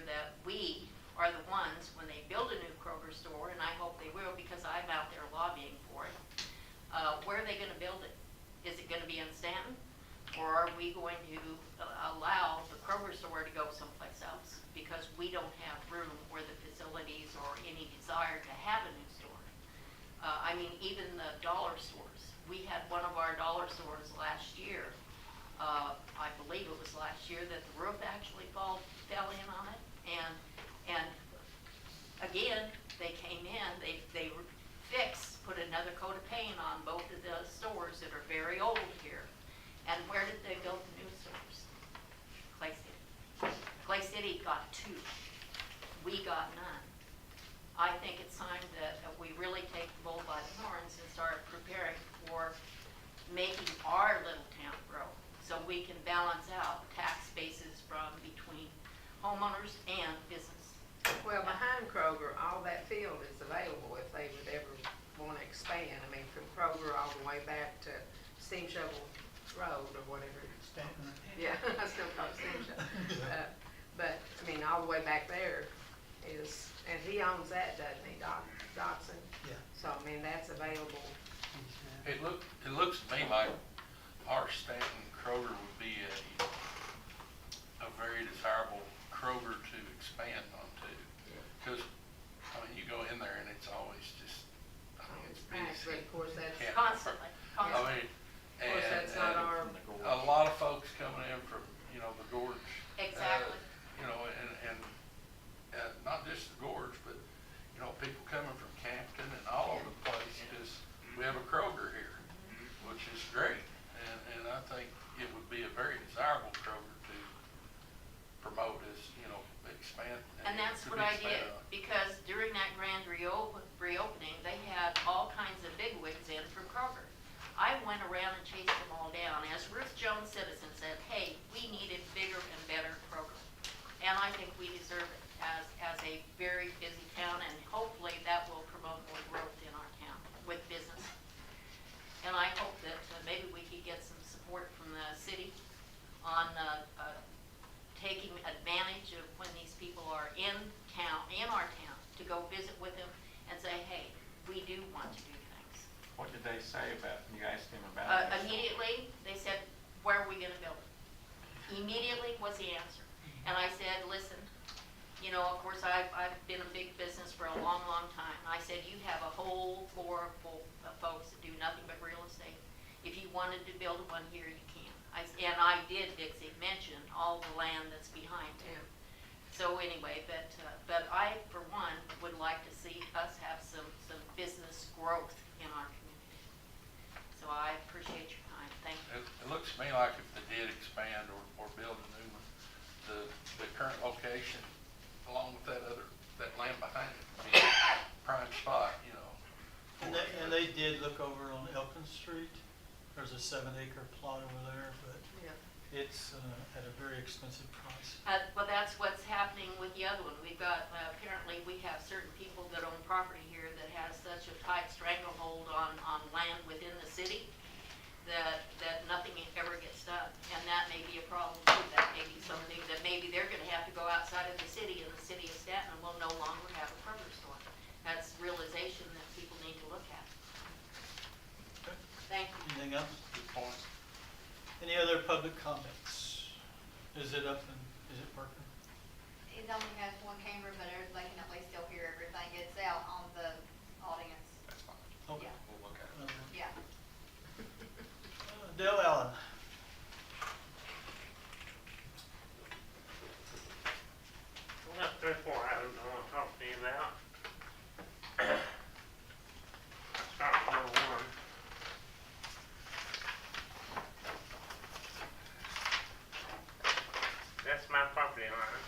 sure that we are the ones, when they build a new Kroger store, and I hope they will because I'm out there lobbying for it, where are they going to build it? Is it going to be in Stanton? Or are we going to allow the Kroger store to go someplace else because we don't have room or the facilities or any desire to have a new store? I mean, even the dollar stores. We had one of our dollar stores last year. I believe it was last year that the roof actually fell in on it. And again, they came in, they fixed, put another coat of paint on both of the stores that are very old here. And where did they build the new stores? Clay City. Clay City got 2. We got none. I think it's time that we really take the bull by the horns and start preparing for making our little town grow so we can balance out tax bases from between homeowners and business. Well, behind Kroger, all that field is available if they would ever want to expand. I mean, from Kroger all the way back to Steam Shovel Road or whatever. Stanton. Yeah, I still call it Steam Shovel. But, I mean, all the way back there is, and he owns that, doesn't he, Dotson? Yeah. So, I mean, that's available. It looks to me like our Stanton Kroger would be a very desirable Kroger to expand onto. Because, I mean, you go in there and it's always just, I mean, it's But busy. of course, that's, Yeah. Constantly. I mean, of course, that's not our, a lot of folks coming in from, you know, the gorge. Exactly. You know, and not just the gorge, but, you know, people coming from Campton and all over the place because we have a Kroger here, which is great. And I think it would be a very desirable Kroger to promote as, you know, expand. And that's to what be I did, expanded on. because during that grand reopening, they had all kinds of bigwigs in from Kroger. I went around and chased them all down. As Ruth Jones Citizen said, hey, we needed bigger and better Kroger. And I think we deserve it as a very busy town, and hopefully that will promote more growth in our town with business. And I hope that maybe we could get some support from the city on taking advantage of when these people are in our town, to go visit with them and say, hey, we do want to do things. What did they say about, you asked them about it? Immediately, they said, where are we going to build it? Immediately was the answer. And I said, listen, you know, of course, I've been in big business for a long, long time. I said, you have a whole floor full of folks that do nothing but real estate. If you wanted to build one here, you can. And I did, Dixie, mention all the land that's behind it. yeah. So anyway, but I, for one, would like to see us have some business growth in our community. So I appreciate your time. Thank you. It looks to me like if they did expand or build a new one, the current location, along with that land behind it, would be a prime spot, you know. And they did look over on Elkin Street. There's a 7-acre plot over there, but Yeah. it's at a very expensive price. Well, that's what's happening with the other one. We've got, apparently we have certain people that own property here that has such a tight stranglehold on land within the city that nothing ever gets done. And that may be a problem too. That may be something that maybe they're gonna have to go outside of the city, and the city of Stanton will no longer have a Kroger store. That's realization that people need to look at. Okay. Thank you. Anything else? Good point. Any other public comments? Is it up and, is it working? It only has one camera, but they can at least still hear everything. It's out on the audience. That's fine. Okay. Yeah, We'll look at it. yeah. Dale Allen. Well, that's four items I want to talk to you about. Start with number one. That's my property line.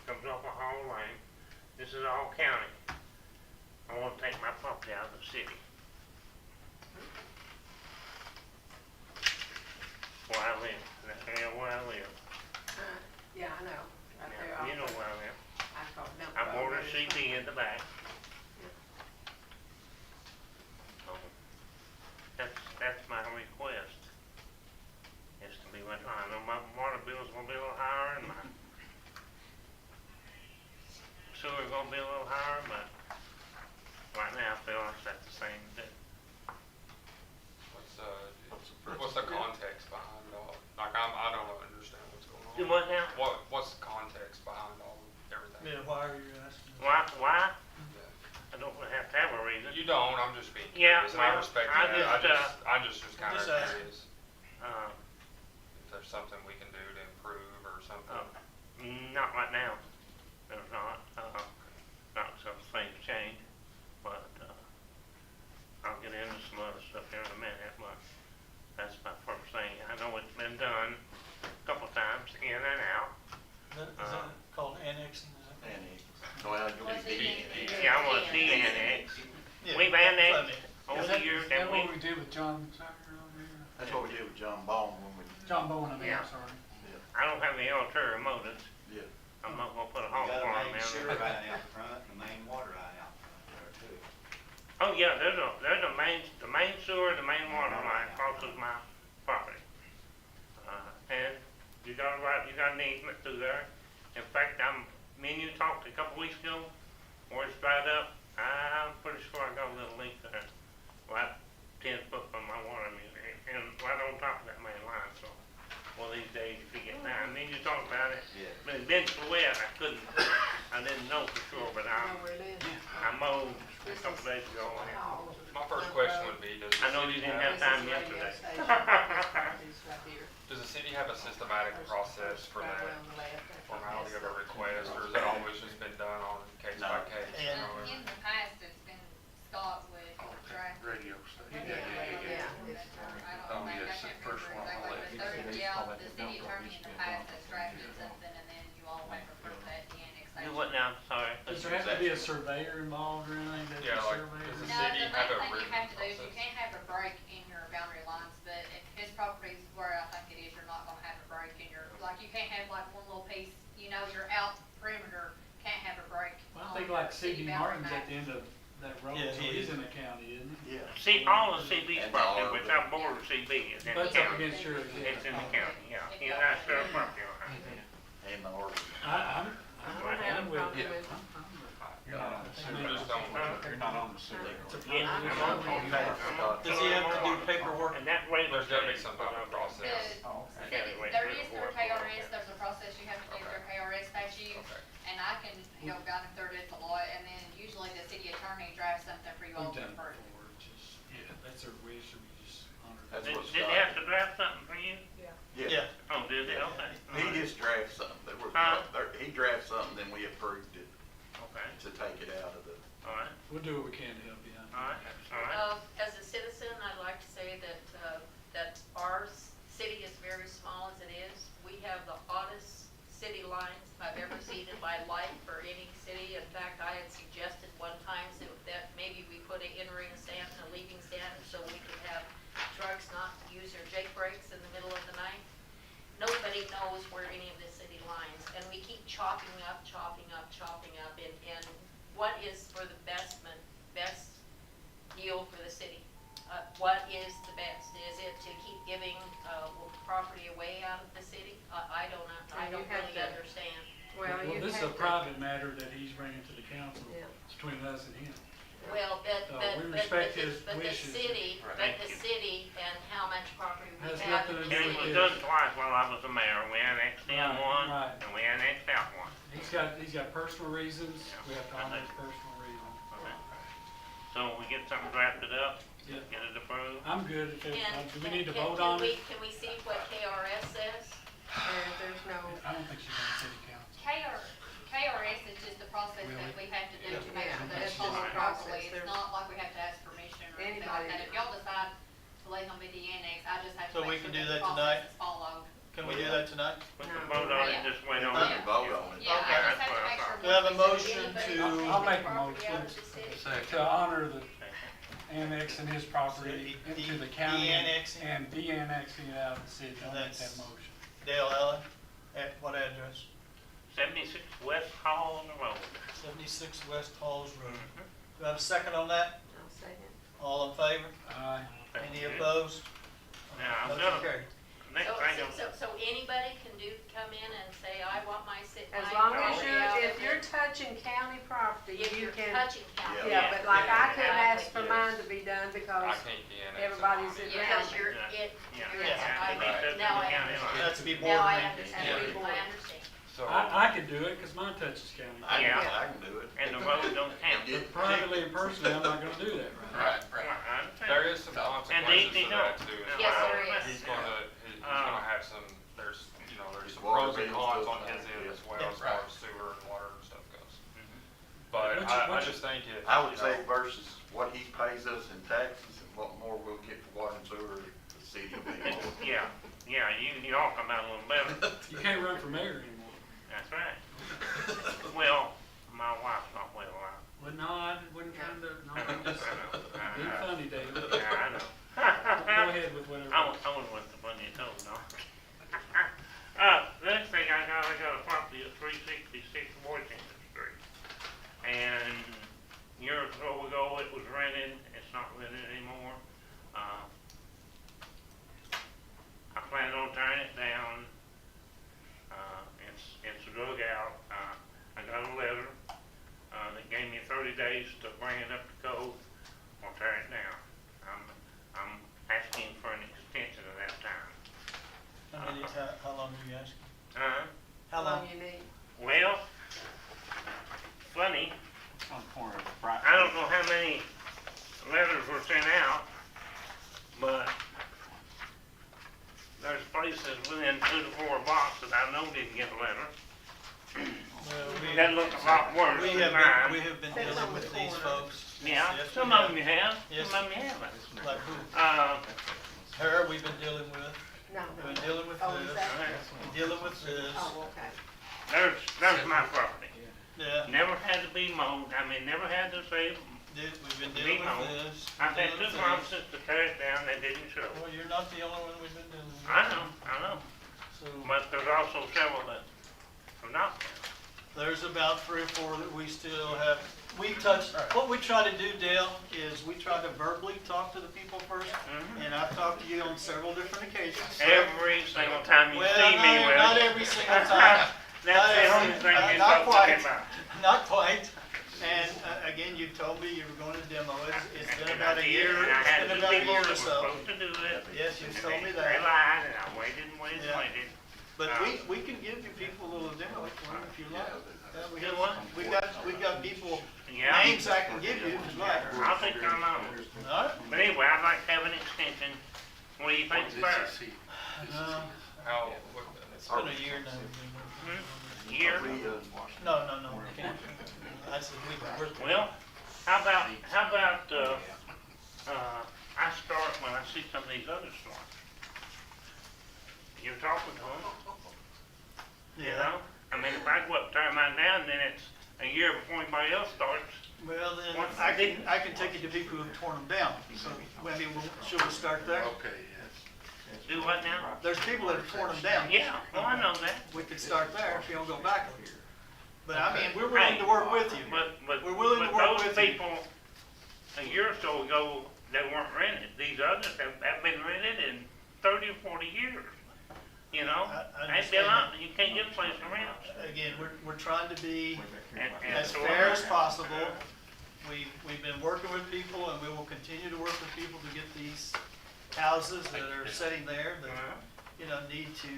Comes off of Hall Lane. This is all county. I want to take my property out of the city. Where I live, in that area where I live. Yeah, I know. Right there Yeah, you off know the- where I live. I call it Milk I Road, border but it's CD fine. in the back. So, that's my request, is to be went, I know my water bill's gonna be a little higher and my now? What's the context behind all of everything? Yeah, why are you asking? Why? Yeah. I don't have to have a reason. You don't, I'm just being Yeah, curious, and I well, respect I that, just, I just was kinda Just ask. curious Uh, if there's something we can do to improve or something. not right now. There's not, not some things change, but, I'll get into some other stuff here in a minute, but that's my first thing. I know it's been done a couple times, in and out. Is that called annexing? Is that- Annex. Well, you'll What's be the annex. Yeah, I want to see annex. Yeah, We've annexed over Is the years, that and what we, we did with John Tucker over here? That's what we did with John Bone when we, John Bowen, I mean, Yeah. I'm sorry. I don't have any ulterior motives. yeah. I'm not gonna put a You hog got a farm main down sewer there. line out front and a main water line out front there too. Oh, yeah, there's a the main sewer, the main water line crosses my property. And you got an easement through there. In fact, me and you talked a couple weeks ago, where it's dried up, I'm pretty sure I got a little leak there. Like 10 foot from my water meter, and right on top of that main line, so. One of these days, if you get down, me and you talked about it. Yeah. But it's been so wet, I didn't know for sure, but You know where it is? I mowed a couple days ago. Oh, My first question would be, does I know the you city didn't have, have time This is radio yesterday. station. This property's right here. does the city have a systematic process for Right that around the left, I think formality of that's a request, or has that always just been done on case by case? And- however? In the past, it's been Scott would draft. Radio station. Yeah, yeah. I Oh, don't think, I yes, the can't first remember one on the exactly, left. but there's, yeah, the city attorney in the past has drafted something and then you all have approved that, the annexation. You what now, sorry? Does there have to be a surveyor involved or anything that's Yeah, a like, surveyor? does the No, city the have a main thing you written have to do is you process? can't have a break in your boundary lines, but if his property's where I think it is, you're not gonna have a break in your, like, you can't have like one little piece, you know, you're out perimeter, can't have a break. Well, I on think your like city C.D. boundary Martin's map. at the end of that road, Yeah, so he he's is. in the county, isn't he? Yeah. See, all of CB's And property, all of which it. I border CB, is in the But it's up county. against yours, yeah. It's in the county, yeah. He's not sure property line. And the order. I'm don't have a with problem it. with it. You're not on the sewer. Just don't- You're not on the sewer. Yeah, I'm on Does he have to do paperwork? And that way, There's gotta be some type of process. The Oh, okay. city, there is their KRS, there's a process you have to do their KRS statute, Okay. and I can help guide them through it, it's a lot, and then usually the city attorney drafts something for you all We've to done it approve. before, it's just, Yeah. that's their wish, or we just honor That's it. what Did Scott they have to draft something for you? Yeah. Oh, did they? Okay. He just drafts something, there was, Huh? he drafts something, then we approved it Okay, to take it out of the, all right, We'll do what we can to help you out. all right, all right. As a citizen, I'd like to say that, that our city is very small as it is. We have the oddest city lines I've ever seen in my life for any city. In fact, I had suggested one time that maybe we put an entering stand and a leaving stand so we could have trucks not use their Jake brakes in the middle of the night. Nobody knows where any of the city lines, and we keep chopping up, and what is for the best deal for the city? What is the best? Is it to keep giving, property away out of the city? I don't know, I And you don't have really to- understand. Well, you This is a have to, private matter that he's bringing to the council, Yeah. it's between us and him. Well, we respect his but the wishes. city, Thank but the you. city and how much property we Has have nothing in to the And do it city. was with done twice while I was the mayor. We annexed in Right, one, right. and we annexed out one. He's got personal reasons, we have to honor his personal reasons. Okay. So we get something drafted up, Yeah. get it approved. I'm good, if it, And do we need to can- vote can on we- it? Can we see what KRS says? there's no, I don't think she's on the city council. KRS is just the process Really? that we have to do to make Yeah, sure that that's it's just followed the process. properly. It's There's- not like we have to ask permission or anything like Anybody- that. If y'all decide to let them be the annex, I just have So to we make can sure do that the that tonight? process is followed. Can we do that tonight? We can No. vote on it, Yeah. just wait we on can it. vote on it. Yeah, Okay, I that's just have what to I make sure. thought. Do I have a once we motion do it, to- I'll make a Property out of motion the city? Second. to honor the annexing his property So, into the county de-annexing? and de-annexing it out of the city, I'll make that That's- motion. Dale Allen, at what address? 76 West Hall on the road. 76 West Halls Road. Mhm. Do I have a second on that? I'll second. All in favor? Aye. Thank Any you. opposed? Now, I'm Motion gonna, carried. next thing, So anybody can come in and say, I want my As long as property you're, out if of you're the-" touching county property, If you you're can, touching county. yeah, but like I couldn't ask for Yes. mine to be done I because can't de-annex. everybody's it. in Because you're, Yeah. it, yeah, you're, yeah, I, it needs to be now I county line. understand. That's to be board Now I meeting. understand, Yeah. I understand. can do it, cause mine touches county. Yeah. I can do it. And the road don't count. Yeah. But privately and personally, I'm not gonna do that, right? Right, right. I understand. There is some And consequences they to that don't. too. as Yes, well. there is. He's gonna have some, there's His some water pros and bills cons go on up, his end yeah. as well, Yeah. as far as sewer and water and stuff goes. But Which- I which- just think if. I would you say know, versus what he pays us in taxes and what more we'll get for water and sewer, the city will be more. Yeah, you all come out a little better. You can't run for mayor anymore. That's right. Well, my wife's not well, Well, no, I wasn't trying to, no, I'm just being I funny, David. yeah, I know. Go ahead with whatever. I wouldn't want the money at all, no. Next thing I got a property at 366 Washington Street. And years ago it was rented, it's not rented anymore. I plan on tearing it down. It's dug out. I got a letter, that gave me 30 days to bring it up to code or tear it down. I'm asking for an extension of that time. How long are you asking? How long you need? Well, funny, On the corner of Bright. I don't know how many letters were sent out, but there's places within 2 to 4 blocks that I know didn't get a letter. That looks a lot worse We than have mine. been dealing with these folks. Yeah, Yes, some we of have. them you have, Yes. some of them you haven't. Like who? Uh, We've been dealing with, No, we've no. been dealing with Oh, is this, that? dealing with this. Oh, okay. there's my property. Yeah, Never had to be mowed, never had to say, we've been dealing with this. I've had dealing 2 with this. promises to tear it down, they didn't show. Well, you're not the only one we've been dealing with. I know, So, but there's also several that are not there. there's about 3 or 4 that we still have, we touched, what we try to do, Dale, is we try to verbally talk to the people first, and I've talked to you on several different occasions. Every single time you Well, see me, well. not every single time. That's the Not only every- thing you're not supposed to quite. be about. Not quite. And again, you told me you were going to demo it. It's been And about I a did, year, and I had it's been 2 about a people year that or were so. supposed to do it. Yes, you and told me They that. lied, and I waited and waited Yeah. and waited. But we can give you people a little demo if you like. We Do got, what? we got people, Yeah, names I can give you if you like. I'll take care of my own. All right? But anyway, I'd like to have an extension. What do you think's This fair? is he. How, It's been a year now. Year? No, we can't. I said we're. Well, how about, I start when I see some of these other stores. You're talking to them, you know? If I go up and tear mine down, then it's a year before anybody else starts. Well, then, Once I they- can take you to people who've torn them down. So, should we start there? Okay, yes. Do what now? There's people that have torn them down. Yeah, well, I know that. We could start there if you don't go back. But I mean, we're willing to work with you. But We're willing to work with those you. people, a year or so ago, they weren't rented. These others have been rented in 30 or 40 years. You know? I They've been understand. up, you can't get a place to rent. Again, we're trying to be And as so fair as possible. We've been working with people and we will continue to work with people to get these houses that are sitting there that, need to,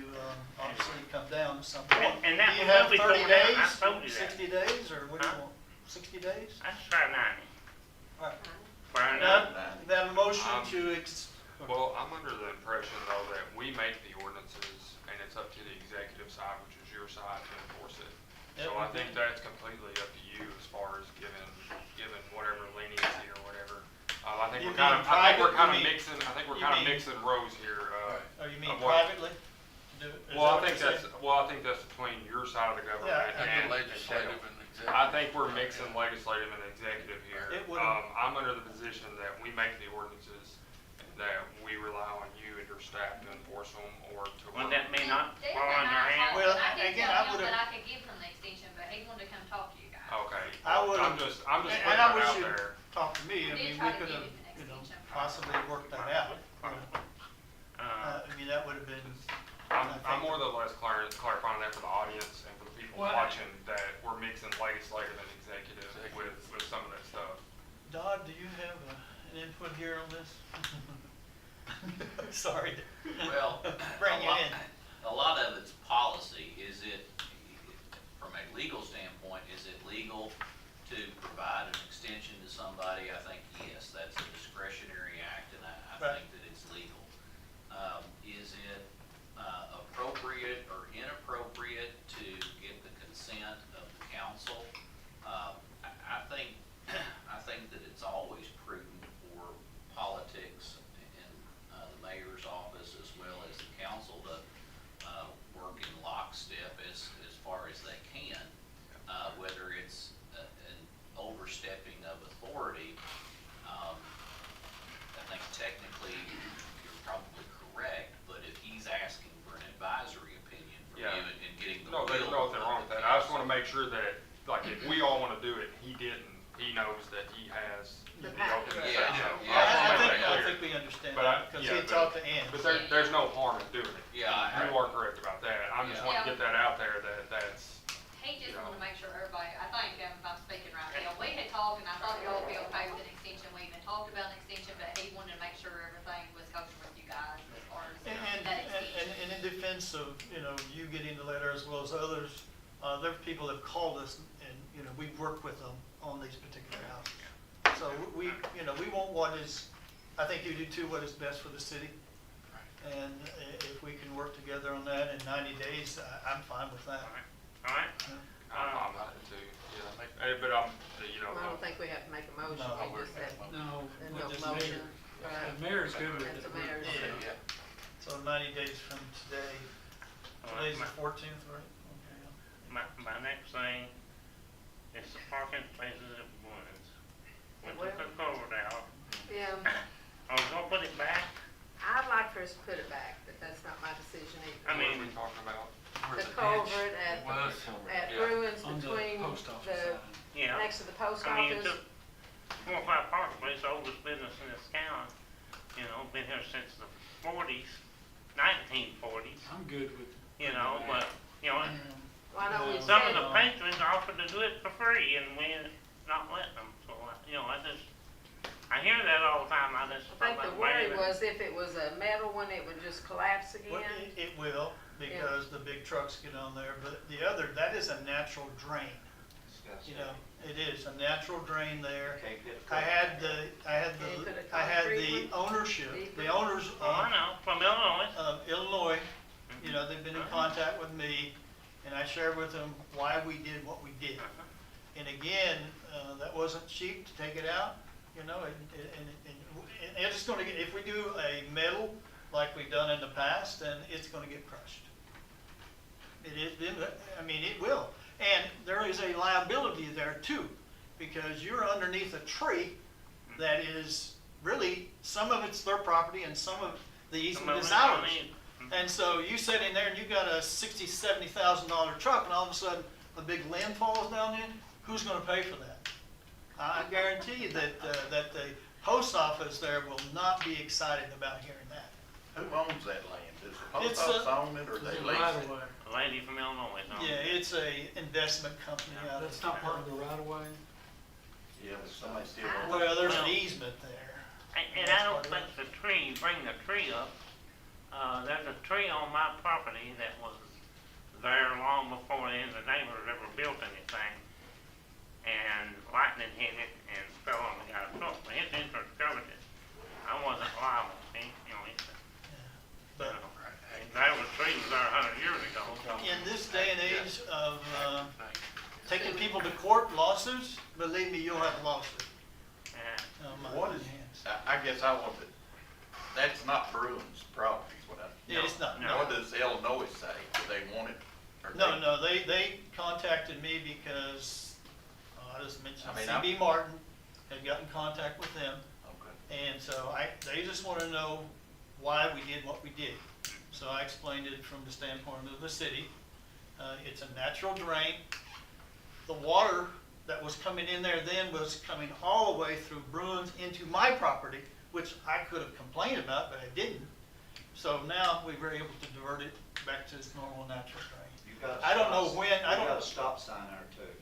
obviously come down at some point. And that Do you will have be 30 tore down. I days, told you that. 60 days, or what do you Huh? want? 60 days? That's try 90. All right. Fair Now, enough. that motion Um, to, well, I'm under the impression though that we make the ordinances and it's up to the executive side, which is your side, to enforce it. So Yeah. I think that's completely up to you as far as giving whatever leniency or whatever. I think You we're kind mean of, I think we're private? kind of You mean- mixing, I think we're you kind of mean- mixing rows here. or you mean of what- privately? Do it? Is Well, that I what think you're that's, saying? well, I think that's between your side of the government Yeah, Like and the legislative and executive. I think we're mixing legislative and executive here. It would've- I'm under the position that we make the ordinances, and that we rely on you and your staff to enforce them or to. Would that mean not Dale fall and on your I hand? talked, Well, and I did again, I tell him would've- that I could give him the extension, but he wanted to come talk to you guys. Okay. I would've- I'm just And putting I it wish out you'd there. talk to me, I Did mean, try we to could give have, you an extension. possibly worked that out. Uh, I mean, that would have been, I'm more than less clarifying that for the audience and for the people Well, watching, that we're mixing legislative and executive with some of that stuff. Dodd, do you have an input here on this? Sorry to Well, bring you in. a lot of it's policy. Is it, from there's nothing wrong with that. I just wanna make sure that, like, if we all wanna do it, he didn't, he knows that he has The the ultimate say. power. So Yeah. I just wanna make I that clear. think we understand But that, because yeah, he but- talked to Ann. But there's no harm in doing it. Yeah, You are correct about that. I'm just wanting to get that out there that that's, He just wanted to make sure everybody, I think, if I'm speaking right now, we had talked, and I thought y'all would be okay with an extension, we even talked about an extension, but he wanted to make sure everything was kosher with you guys as far as And, that extension. and in defense of, you getting the letter as well as others, there are people that have called us and, we've worked with them on these particular houses. So we want what is, I think you do too, what is best for the city. And if we can work together on that in 90 days, I'm fine with that. All right? I'm fine with it too. Yeah, but I don't think we have to make a motion, No. we just have, No, there's with no this motion. mayor. Right. The mayor's good with That's it. the mayor's. Yeah. So 90 days from today, All right, today's the 14th, right? Okay. my next thing is the parking spaces at Bruins. We Yeah, took the culvert out. Yeah, Are we gonna put it back? I'd like for us to put it back, but that's not my decision either. I what are mean- we talking about? The culvert at Yeah. Bruins On the between post office the, side. Yeah. next to the post I mean, it office. took 4 or 5 parking places, oldest business in this town, been here since the 40s, 1940s, I'm good with. but, Why don't we some of set, the patrons offered to do it for free and we're not letting them, so, I hear that all the time, I just. I think the worry was if it was a metal one, it would just collapse Well, again. it will, because the big trucks get on there, but that is a natural drain. It is a natural drain there. Can't get a I had truck. Can you put a I had concrete the one? ownership, Deeper? the owners Oh, I know, from Illinois. of Illinois, they've been in contact with me, and I shared with them why we did what we did. And again, that wasn't cheap to take it out, and it's just gonna get, if we do a metal like we've done in the past, then it's gonna get crushed. It will. And there is a liability there too, because you're underneath a tree that is really, some of it's their property and some of the easement is ours. And so you sit in there and you got a $60,000, $70,000 truck, and all of a sudden a big limb falls down in, who's gonna pay for that? I guarantee you that the post office there will not be excited about hearing that. Who owns that land? Does the It's, post office own it, or they It's lease right it? away. A lady from Illinois, no. Yeah, it's a investment company out of. That's not part of the right of way. Yeah, but somebody still owns it. Well, there's an Well- easement there. And I don't think the tree, bring the tree up, there's a tree on my property that was there long before any of the neighbors ever built anything. And lightning hit it and fell on the guy's truck, but his insurance covered it. I wasn't liable, But that was tree was there 100 years ago. in this day and age of taking people to court, lawsuits, believe me, you'll have a lawsuit. And on my What is, hands. I guess I want to, that's not Bruins property, is what I. Yeah, it's not, no. What does Illinois say? Do they want it? Or No, they contacted me because, I just mentioned I mean, I'm- CB Martin had got in contact with them. Okay. And so they just want to know why we did what we did. So I explained it from the standpoint of the city. It's a natural drain. The water that was coming in there then was coming all the way through Bruins into my property, which I could have complained about, but I didn't. So now we were able to divert it back to its normal natural drain. You've got a I don't know stop- when- I don't- You've got a stop sign there too.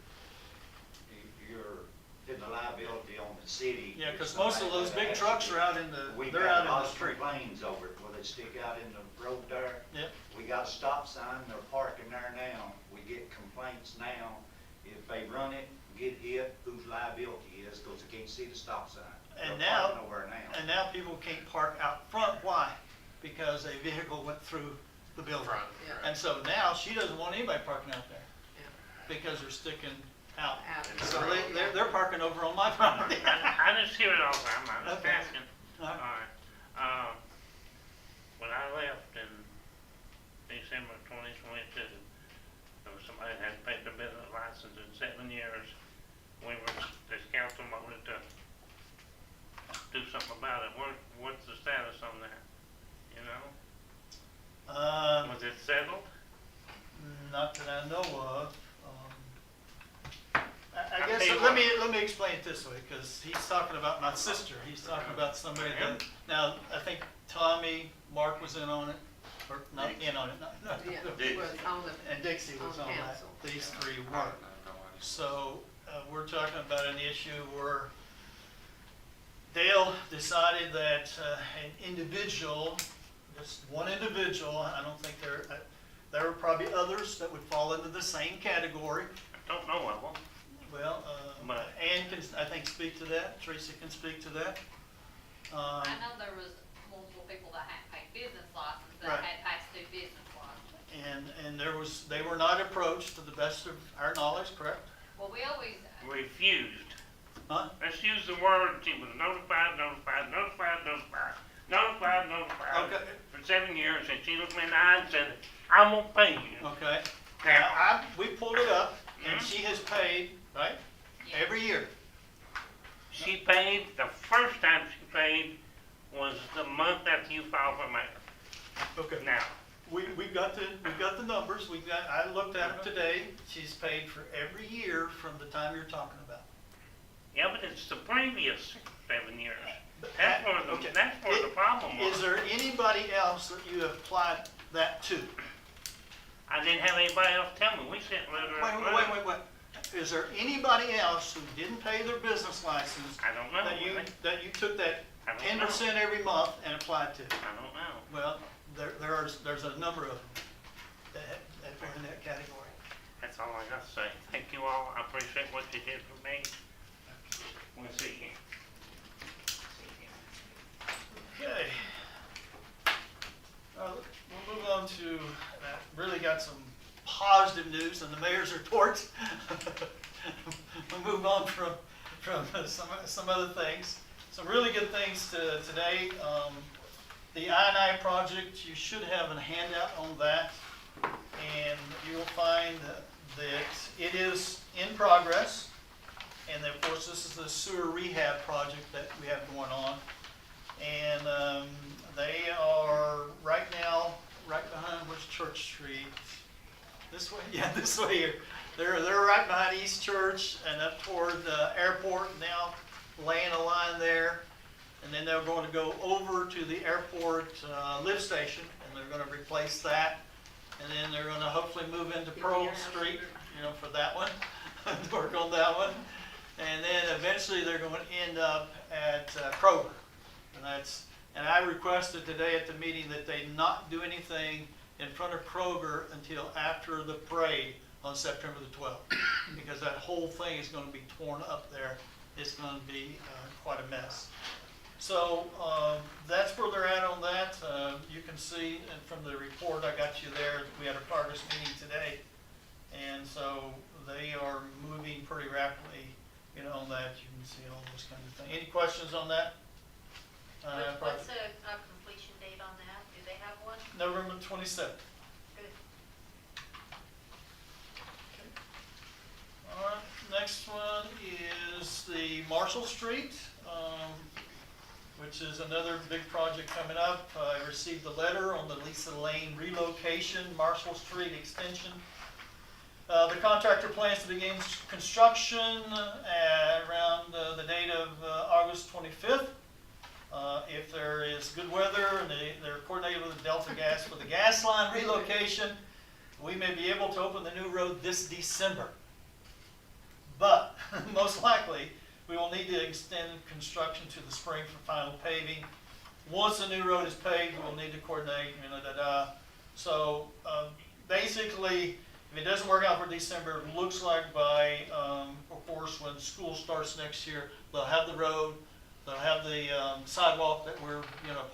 You're putting the liability on the city. Yeah, if because most of somebody those big has trucks to- are out in the, We've they're got out a in lot the of street. complaints over it, where they stick out in the road there. Yep. We got a stop sign, they're parking there now. We get complaints now. If they run it, get hit, whose liability is, because they can't see the stop sign. And They're now, parking over now. and now people can't park out front. Why? Because a vehicle went through the building. Front, Yeah. right. And so now she doesn't want anybody parking out there Yeah. because they're sticking out. Out. So they're parking over on my property. I just hear it all the time, I'm just Okay. asking. All right. Alright, when I left in December 2022, there was somebody that hadn't paid their business license in 7 years. This council voted to do something about it. What's the status on that? You know? Was it settled? Not that I know of, I I'll guess, tell you let what. me explain it this way, because he's talking about my sister, he's talking about somebody that, now, I think Tommy, Mark was in on it, or not in on it, not, Yeah, Dixie. was on the, and Dixie was On on that, council. these three I were. have no idea. So, we're talking about an issue where Dale decided that an individual, just one individual, I don't think there are probably others that would fall into the same category. I don't know of them. Well, But- Ann can, I think, speak to that, Teresa can speak to that. I know there was multiple people that hadn't paid business license, that Right. had past due business license. And they were not approached to the best of our knowledge, correct? Well, we always, Refused. Huh? Let's use the word, she was notified, notified, notified, notified, notified, notified. Okay. For 7 years, and she looked me in the eye and said, I won't pay you. Okay. Now, Now, we pulled it up, and Mhm. she has paid, right, yeah. every year. she paid, the first time she paid was the month after you filed for mayor. Okay. Now, We've got the numbers, I looked at them today, she's paid for every year from the time you're talking about. yeah, but it's the previous 7 years. But That's where okay. the problem was. Is there anybody else that you have applied that to? I didn't have anybody else tell me, we sent letter after letter. Wait. Is there anybody else who didn't pay their business license I don't know. that you took that I don't 10% every month and applied to? I don't know. Well, there's a number of them that are in that category. That's all I got to say. Thank you all. I appreciate what you did for me. We'll see you. Okay. We'll move on to, really got some positive news in the mayor's report. We'll move on from some other things. Some really good things today. The I-9 project, you should have a handout on that. And you'll find that it is in progress. And then, of course, this is the sewer rehab project that we have going on. And they are right now, right behind, where's Church Street? This way? Yeah, this way here. They're right behind East Church and up toward the airport now, laying a line there. And then they're going to go over to the airport lift station, and they're going to replace that. And then they're going to hopefully move into Pearl Street, for that one, work on that one. And then eventually they're going to end up at Kroger. And I requested today at the meeting that they not do anything in front of Kroger until after the parade on September the 12th. Because that whole thing is going to be torn up there. It's going to be quite a mess. So that's where they're at on that. You can see and from the report I got you there, we had a progress meeting today. And so they are moving pretty rapidly, on that. You can see all those kinds of things. Any questions on that? What's a completion date on that? Do they have one? November 27th. Good. All right, next one is the Marshall Street, which is another big project coming up. I received a letter on the Lisa Lane relocation, Marshall Street extension. The contractor plans to begin construction around the date of August 25th. If there is good weather and they're coordinated with Delta Gas for the gas line relocation, we may be able to open the new road this December. But most likely, we will need to extend construction to the spring for final paving. Once the new road is paved, we'll need to coordinate, So basically, if it doesn't work out for December, it looks like by, of course, when school starts next year, they'll have the road, they'll have the sidewalk that we're,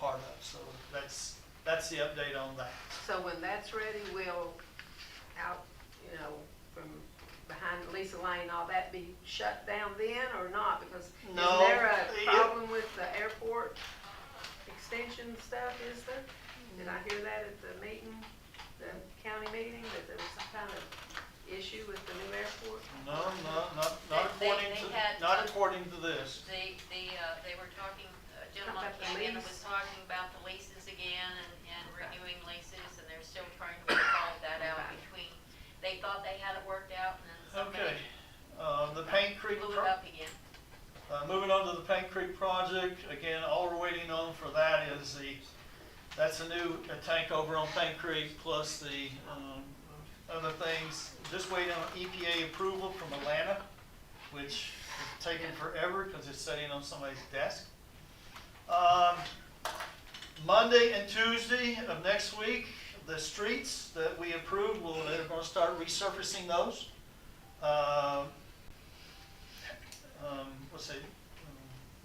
part of. So that's the update on that. So when that's ready, we'll out, from behind Lisa Lane, all that be shut down then or not? Because No, is there a problem with the airport extension stuff, is there? Did I hear that at the meeting, the county meeting, that there was some kind of issue with the new airport? No, not They according to, had, not according to this. They were talking, a gentleman About the came in and lease? was talking about the leases again and renewing leases, and they're still trying to work all of that out Okay. between they thought they had it worked out and then Okay, somebody the Paint Creek. blew it up again. Moving on to the Paint Creek project, again, all we're waiting on for that is that's a new tank over on Paint Creek, plus the, other things. Just waiting on EPA approval from Atlanta, which is taking forever because it's sitting on somebody's desk. Monday and Tuesday of next week, the streets that we approved, they're gonna start resurfacing those.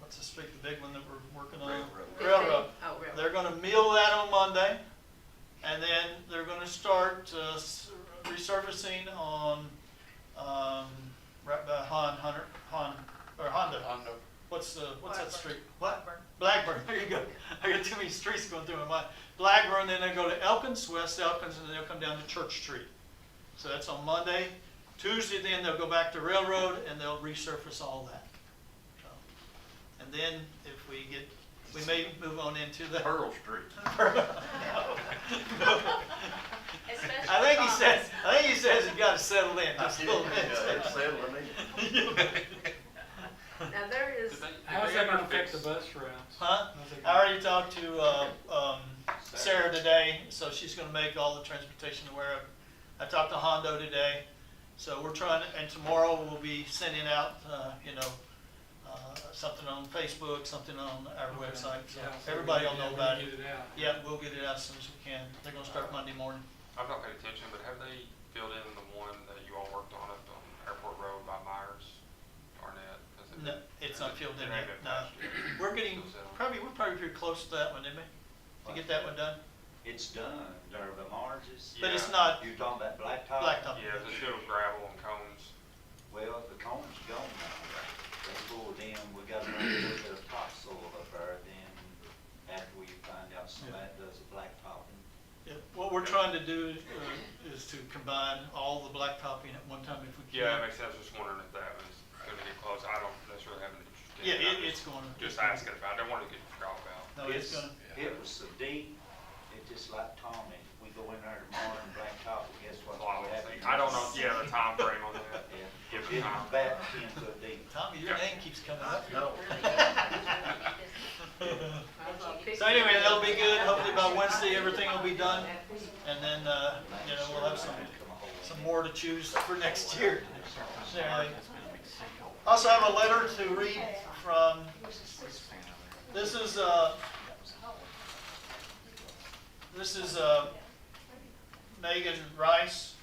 What's the street, the big one that we're working on? Railroad. Oh, railroad. They're gonna mill that on Monday, and then they're gonna start resurfacing on, right by Honda. Hondo. What's that Blackburn. street? What? Blackburn, there you go. I got too many streets going through my mind. Blackburn, then they go to Elkins, West Elkins, and then they'll come down to Church Street. So that's on Monday. Tuesday, then they'll go back to Railroad, and they'll resurface all that. So, and then if we may move on into the. Pearl Street. Especially I think Thomas. he says you gotta settle in, just a little bit. It's settling in. Now, there is, Did they How's that ever gonna affect the fix- bus routes? Huh? How's it I gonna- already talked to, Sarah today, so she's gonna make all the transportation aware of. I talked to Hondo today, so we're trying to, and tomorrow we'll be sending out, something on Facebook, something on our Okay. website, so Yeah, everybody will yeah, know we about can it. Get it out. Yeah, we'll get it out as soon as we can. They're gonna start Monday morning. I've not paid attention, but have they filled in the one that you all worked on up on Airport Road by Myers, Arnett? Is it- No, it's not filled in it ain't yet, been no. patched yet? We're getting, we're probably pretty close to that one, didn't we? To get that one done? It's done, there, the Marges. But it's Yeah. not You talking about blacktop? blacktop. Yeah, the still gravel and cones. Well, the cone's gone now. They pulled in, we got to run a little bit of topsoil up there, then after we find out some of that does the blacktopping. Yeah, what we're trying to do is to combine all the blacktopping at one time if we can. Yeah, that makes sense. I was just wondering if that was gonna get close. I don't necessarily have an interest in Yeah, it. I'm it's going to. Just asking about it. I don't want to get forgot about. No, it's gonna, It was so deep, it just like Tommy, we go in there tomorrow and blacktop, it, guess what? Well, I don't know, yeah, the time frame on that. Yeah, Give it it time. was about 10 foot deep. Tommy, your name keeps coming up. No. So anyway, that'll be good. Hopefully by Wednesday, everything will be done. And then, we'll have some more to choose for next year. Anyway. Also have a letter to read from, this is Megan Rice.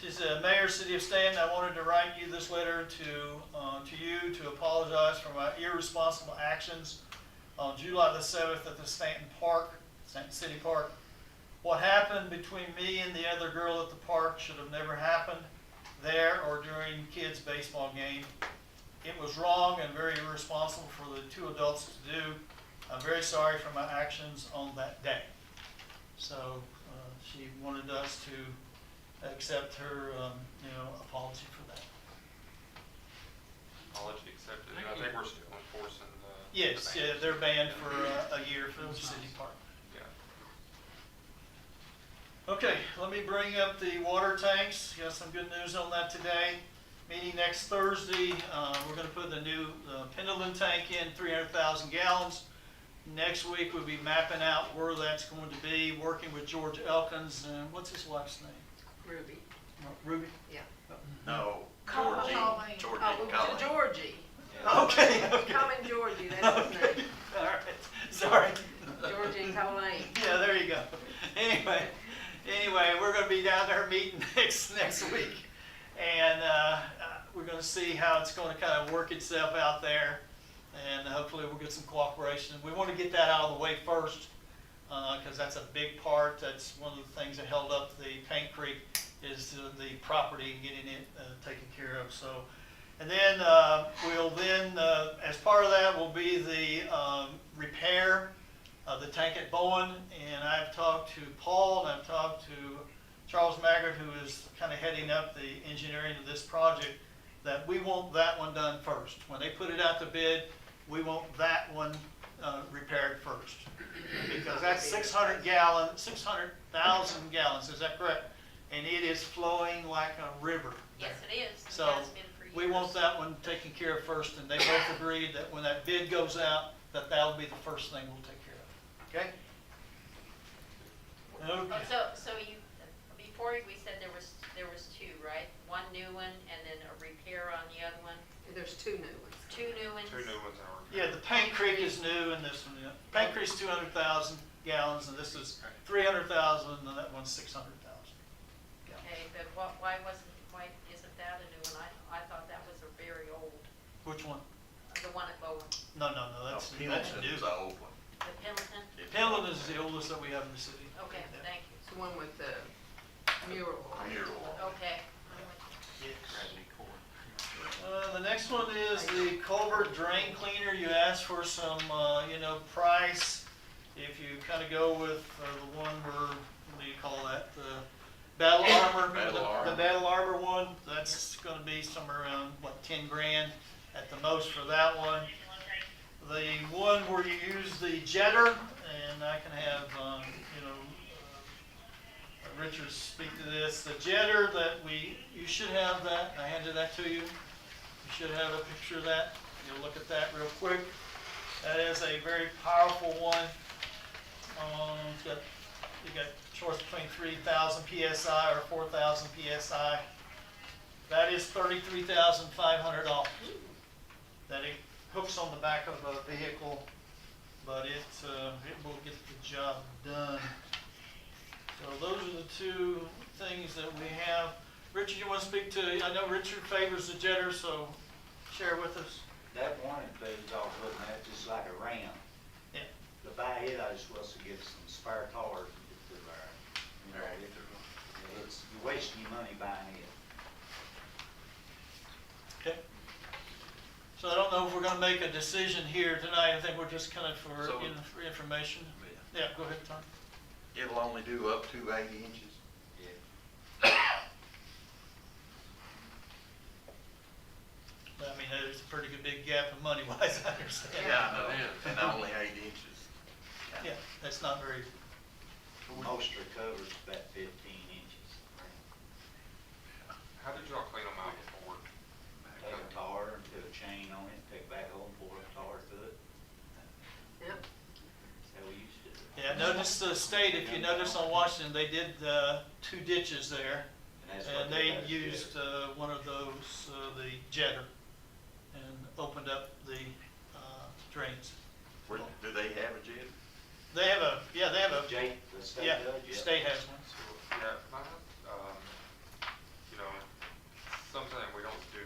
She said, Mayor, City of Stanton, I wanted to write you this letter to you to apologize for my irresponsible actions on July the 7th at the Stanton City Park. What happened between me and the other girl at the park should have never happened there or during kids' baseball game. It was wrong and very irresponsible for the two adults to do. I'm very sorry for my actions on that day. So she wanted us to accept her, apology for that. Apology accepted. I think we're still enforcing the. Yes, the yeah, ban. they're banned for a year for the city park. Yeah. Okay, let me bring up the water tanks. Got some good news on that today. Meeting next Thursday, we're gonna put the new Pendleton tank in, 300,000 gallons. Next week, we'll be mapping out where that's going to be, working with George Elkins, and what's his wife's name? Ruby. Ruby? Yeah. No, Colleen. Georgie Oh, Colleen. Georgie. Okay, okay. Call him Georgie, that's his Okay, name. all right, sorry. Georgie Colleen. Yeah, there you go. Anyway, we're gonna be down there meeting next week. And we're gonna see how it's gonna kind of work itself out there. And hopefully we'll get some cooperation. We wanna get that out of the way first, cause that's a big part. That's one of the things that held up the Paint Creek is the property and getting it taken care of. So, and then we'll then, as part of that will be the repair of the tank at Bowen. And I've talked to Paul and I've talked to Charles Maggart, who is kind of heading up the engineering of this project, that we want that one done first. When they put it out to bid, we want that one repaired first. Because that's 600,000 gallons, is that correct? and it is flowing like a river. Yes, it is. It So, has been for years. we want that one taken care of first, and they both agreed that when that bid goes out, that that'll be the first thing we'll take care of, okay? Oh, Okay. so you, before we said there was two, right? One new one and then a repair on the other one? There's two new ones. Two new ones? 2 new ones are. Yeah, the Paint Creek is new and this one, yeah. Paint Creek's 200,000 gallons and this is 300,000 and that one's 600,000 gallons. Okay, but why isn't that a new one? I thought that was a very old, Which one? the one at Bowen, No, that's new. Pendleton's the old one. the Pendleton? Pendleton is the oldest that we have in the city. Okay, Yeah. thank you. It's the one with the mural on it. Mural. Okay. I'm with you. Yes. The next one is the culvert drain cleaner. You asked for some, price. If you kind of go with the one where, what do you call that? The Battle Armor. Battle Armor. The Battle Armor one, that's gonna be somewhere around, 10 grand at the most for that one. The one where you use the jetter, and I can have, Richard speak to this. The jetter that you should have that, I handed that to you. You should have a picture of that. You'll look at that real quick. That is a very powerful one. You got choice between 3,000 PSI or 4,000 PSI. That is $33,500. That it hooks on the back of a vehicle, but it will get the job done. So those are the two things that we have. Richard, you want to speak to, I know Richard favors the jetter, so share with us. That one includes all looking at, just like a ram. Yeah. To buy it, I was supposed to get some spare tires and get through there. You're wasting your money buying it. Okay. So I don't know if we're gonna make a decision here tonight. I think we're just kind of for So- for information. Yeah, go ahead, Tom. It'll only do up to 80 inches. I mean, there's a pretty good big gap in money wise, I understand. Yeah, I know, It is. and only 8 inches. Yeah, that's not very, Most are covers about 15 inches. How did y'all clean them out before? Take a tar and put a chain on it, take back home, pour a tar to it. Yep. That's how we used to do it. yeah, notice the state, if you notice on Washington, they did 2 ditches there. And that's what And they got us used together. one of those, the jetter, and opened up the drains. Do they have a jet? They have a, Jake, the state yeah, judge, the state has one. So, yeah, something that we don't do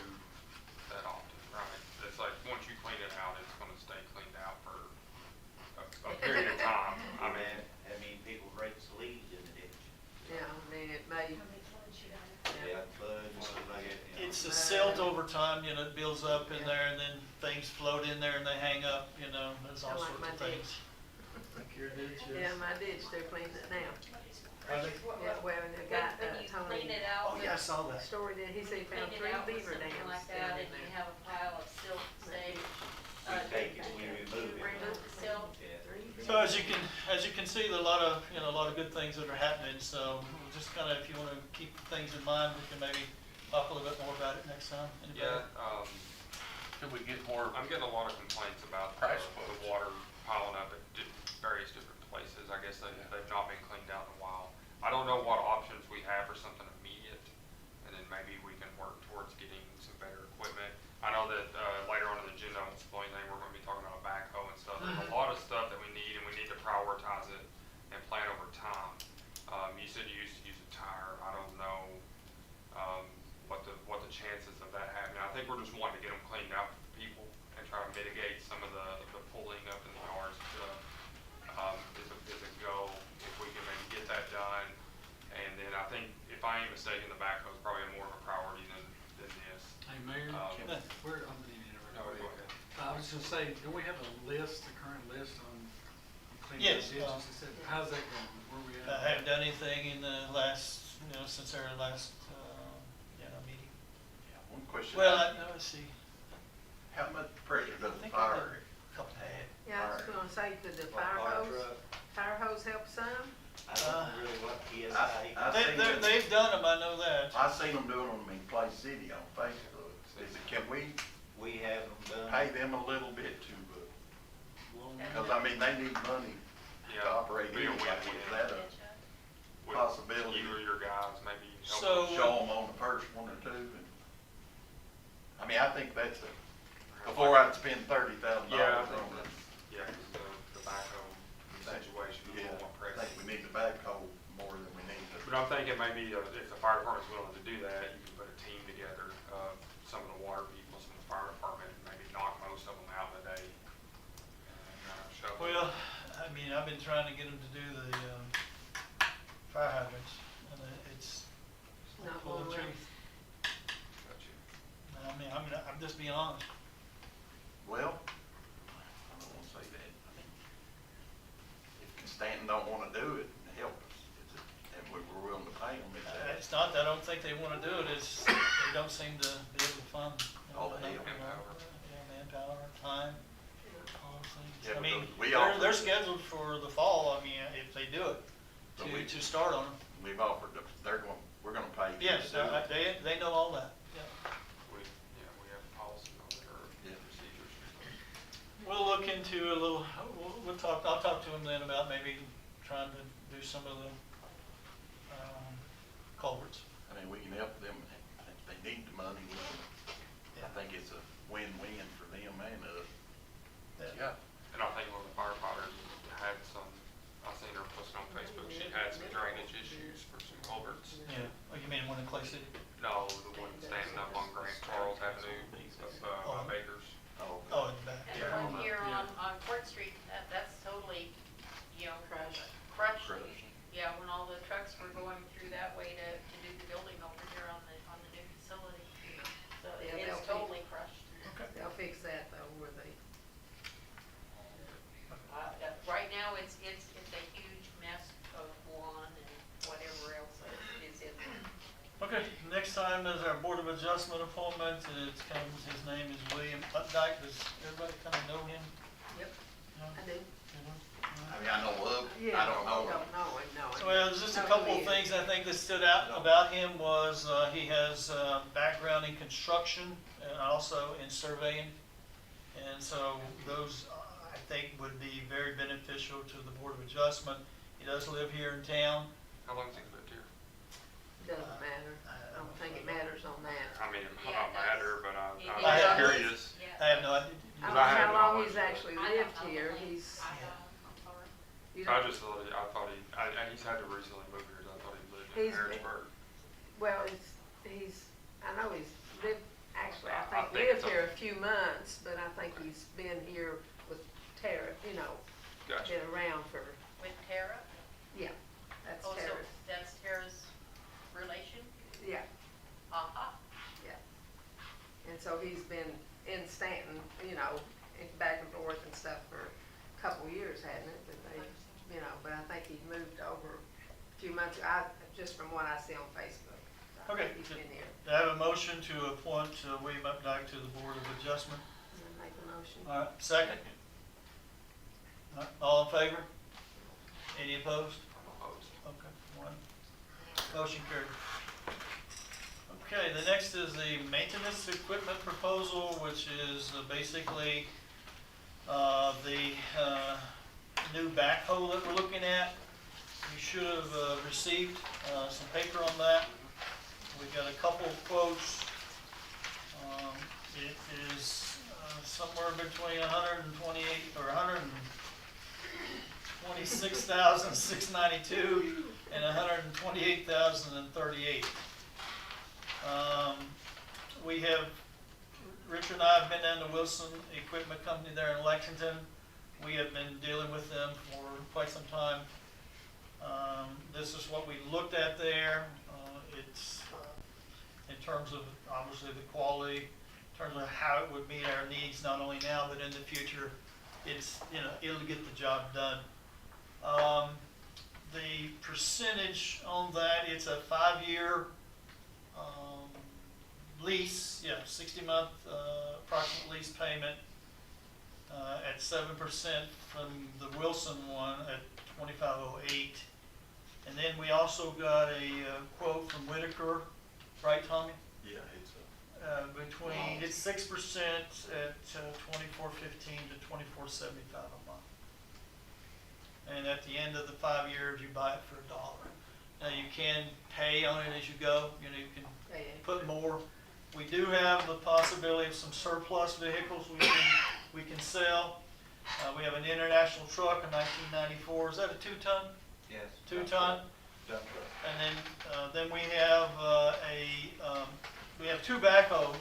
that often, right? It's like, once you clean it out, it's gonna stay cleaned out for a period of time. I mean, how many people rakes the leaves in the ditch? Yeah, I mean, it may, Yeah, buds and stuff like that. you know. It's the silt over time, it builds up in there, and then things float in there and they hang up, there's all Kinda like sorts my of things. Like your ditch is. yeah, my ditch, they're cleaning it now. Are they? Yeah, well, the guy, When you clean Tony, it out, Oh, yeah, I saw that. story that he said he clean found it 3 out with beaver something dams like down that, in and you there. have a pile of silt, say, We take it, we remove it. remove the silt. Yeah. So as you can see, there are a lot of good things that are happening, so we'll just kind of, if you want to keep things in mind, we can maybe talk a little bit more about it next time. Anybody? yeah, Can we get more, I'm getting a lot of complaints about Price the quotes. water piling up at various different places. I guess they've not been cleaned out in a while. I don't know what options we have for something immediate, and then maybe we can work towards getting some better equipment. I know that later on in the agenda, on Display Lane, we're gonna be talking about a backhoe and stuff. There's a lot of stuff that we need, and we need to prioritize it and plan over time. You said you used to use a tire. I don't know what the chances of that happening. I think we're just wanting to get them cleaned out for people and try to mitigate some of the pulling up in the yards. Is a go if we can maybe get that done. And then I think, if I ain't mistaken, the backhoe is probably more of a priority than this. Hey, Mayor, Yeah. where, I'm gonna interrupt. No, go ahead. I was just saying, don't we have a list, the current list on cleaning Yes, the ditches? and stuff? How's that going? Where we at? I haven't done anything in the last, since our last, meeting. One question. Well, let's see. How much pressure does I the think I did fire a couple have? Yeah, I was gonna say, could the Fire fire hose, truck, fire hose help some? I don't really what PSI. I seen it. They've done them, I know that. I seen them doing them in Clay City on Facebook. Is it, can we We have them done. pay them a little bit to, cause I mean, they need money to Yeah, operate be a anyway. win-win. Is that a With possibility? You or your guys, maybe help So- them. Show them on the first one or two and, I mean, I think that's before I'd spend $30,000 Yeah, I on think it. that's, yeah, 'cause the backhoe situation, Yeah, people want I press. think we need the backhoe more than we need But I'm thinking maybe if the fire department's willing to do that, you can put a team together of some of the water people, some of the fire department, and maybe knock most of them out in a day. And shovel. Well, I mean, I've been trying to get them to do the fire hydrants, and it's Not pulling one trees. Gotcha. I'm just being honest. Well, I don't wanna say that. I mean, if Stanton don't wanna do it, help us. And we're willing to pay them. It's not that I don't think they wanna do it, it's, they don't seem to be able to fund. All the enough, manpower. Yeah, manpower, time, all those things. Yeah, I mean, because we they're offered- scheduled for the fall, I mean, if they do it, But we- to start on them. We've offered, we're gonna pay. you Yes, to do it. they know all that, yeah. We have policy on there, Yeah. procedures. We'll look into a little, I'll talk to him then about maybe trying to do some of the culverts. I mean, we can help them, if they need the money, I think it's a win-win for them and us. Yeah. And I think one of the firefighters had some, I seen her posting on Facebook, she had some drainage issues for some culverts. Yeah, oh, you mean one in Clay City? No, the one standing up on Grant Charles Avenue, Oh. Bakers. Oh, Oh, in the back. And Yeah, the on one the- here yeah. on Court Street, that's totally, crushed. Crushed. Yeah, when all the trucks were going through that way to do the building over here on the new facility. So Yeah, it's they'll be- totally crushed. They'll fix that though, where they, Right now, it's a huge mess of lawn and whatever else is in there. Okay, next time is our Board of Adjustment appointment, his name is William Updike, does everybody kind of know him? yep, No? I do. I mean, I know of, Yeah, I don't know. Don't know him, no. Well, there's just a No, couple he of is. things I think that stood out about him was, he has, background in construction and also in surveying. And so those, I think, would be very beneficial to the Board of Adjustment. He does live here in town. How long's he lived here? Doesn't matter. I don't think it matters on that. I mean, it might Yeah, not matter, but It I'm is. just curious. I have no idea. I don't I know had how long knowledge, he's but- actually I don't lived know. here, he's, I don't, I'm sorry. you I know, just thought he's had to recently move here, I thought he lived in He's been- Harrisburg. well, I know he's lived, actually, I I think think lived it's here a few months, but I think he's been here with Tara, Gotcha. been around for, With Tara? yeah, that's Oh, so Tara's, that's Tara's relation? yeah. Uh-huh. And so he's been in Stanton, back and forth and stuff for a couple years, hadn't it? But but I think he moved over a few months, just from what I see on Facebook. I Okay. think he's been here. Do I have a motion to appoint William Updike to the Board of Adjustment? I'm gonna make a motion. All right, second? All right, all in favor? Any opposed? Opposed. Okay, one. Motion carried. Okay, the next is the maintenance equipment proposal, which is basically the new backhoe that we're looking at. You should have received some paper on that. We've got a couple of quotes. It is somewhere between 128 or 126,692 and 128,038. Richard and I have been down to Wilson Equipment Company there in Lexington. We have been dealing with them for quite some time. This is what we looked at there. It's in terms of obviously the quality, in terms of how it would meet our needs, not only now but in the future. It'll get the job done. The percentage on that, it's a 5-year lease, 60-month approximate lease payment at 7% from the Wilson one at 2508. And then we also got a quote from Whitaker, right, Tommy? Yeah, it's It's 6% at $24.15 to $24.75 a month. And at the end of the 5 years, you buy it for $1. Now, you can pay on it as you go, you know, you can put more. We do have the possibility of some surplus vehicles we can sell. We have an international truck, a 1994, is that a 2-ton? Yes. 2-ton? Dump truck. And then we have we have 2 backhoes.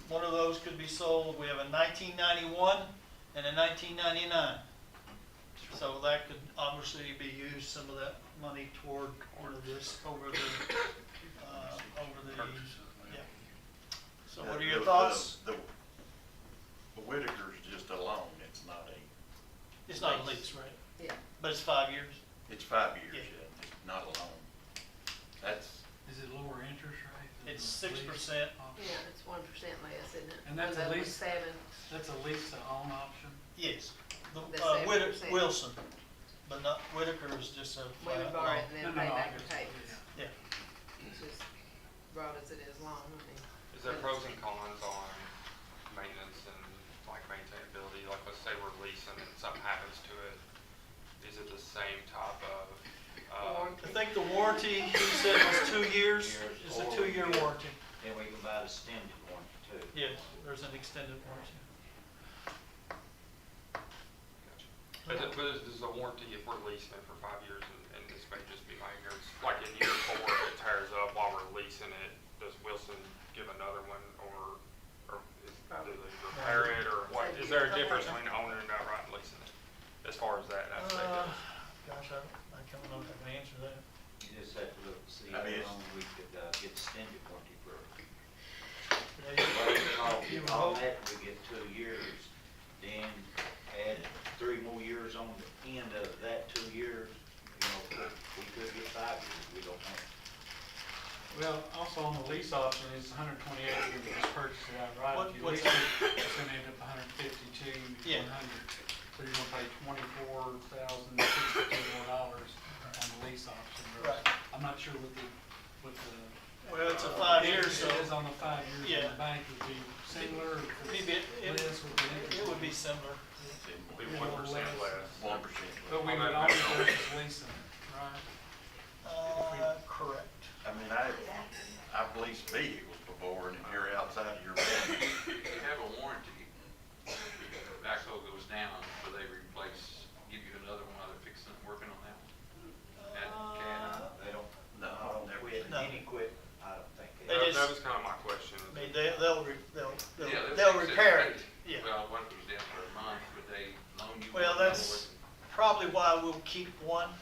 One of those could be sold. We have a 1991 and a 1999. So that could obviously be used, some of that money toward this over the yeah. So what are your thoughts? The Whitaker's just a loan, it's not a. It's not a lease, right? Yeah. But it's 5 years. It's 5 years, Yeah. yeah, it's not a loan. That's, Is it lower interest rate? than It's the 6%. lease option? Yeah, it's 1% less, isn't it? And that's One a of them was lease? 7. That's a lease to own option? Yes. The Whitaker, 7%. Wilson, but not, Whitaker is just a We would flat borrow loan. it and No, then no, pay no, I back the understand, payments. yeah. Yeah. It's just broad as it is long, I mean. Is there pros and cons on maintenance and like maintainability? Like, let's say we're leasing and something happens to it. Is it the same type of, I think the warranty, you said was 2 years, it's a 2-year warranty. Then we can buy the extended one too. Yes, there's an extended warranty. but is the warranty if we're leasing it for 5 years and this may just be my ignorance, like in year 4 if it tears up while we're leasing it, does Wilson give another one or do they repair it or what? Is there a difference between owning it outright and leasing it as far as that aspect goes? Gosh, I don't know if I can answer that. You just have to look and see I how mean, it's- long we could get extended warranty for. You would On hope. that, we get 2 years, then add 3 more years on the end of that 2 years, you know, we could get 5 years, we don't know. Well, also on the lease option, it's 128 if you just purchase it outright. What- If you what's lease it, it's gonna end up 152, Yeah. 100. So you're gonna pay $24,062 more on the lease option. Right. I'm not sure what the. Well, it's a 5 years, so It is on the 5 years, Yeah. and the bank would be similar. or if it's maybe less with the interest it would be rate. similar. Be 1% less. 1%. But we on would that only back. purchase leasing it, right? Correct. I mean, I've leased vehicles before, and if you're outside of your budget, You have a warranty, if the backhoe goes down, will they replace, give you another one while they're fixing it, working on that one? That cat, They don't, No, I don't never quit, seen that. any quit, I don't think. They That just- that was kind of my question. I mean, they'll Yeah, they'll fix repair it, yeah. Well, what goes down for a month, would they loan you? Well, one? that's probably why we'll keep one.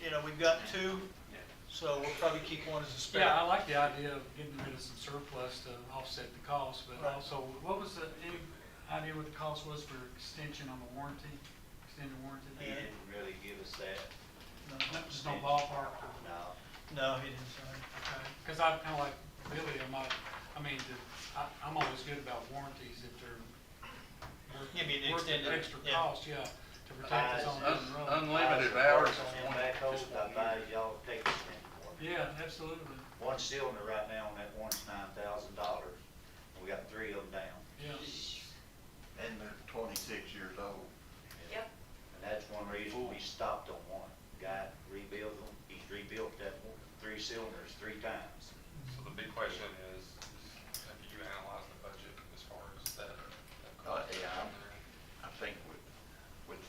You know, we've got 2, Yeah. so we'll probably keep one as a spare. Yeah, I like the idea of getting rid of some surplus to offset the cost, but Right. also, what was any idea what the cost was for extension on the warranty, extended warranty? He didn't really give us that, No, just no ballpark? no. No, he didn't say. Because I'm kind of like Billy, I'm always good about warranties if they're Give me the worth the extended, extra yeah. cost, yeah, to protect us on down the road. Unlimited hours is On one, backhoe, just I 1 advise year. y'all to take the extended warranty. Yeah, absolutely, One cylinder right now on that one's $9,000, and we got 3 of them down. yeah. and they're 26 years old. Yep. And that's one reason we stopped on one. Guy rebuilt them, he's rebuilt that 3 cylinders 3 times. So the big question is, have you analyzed the budget as far as that? Yeah, I think with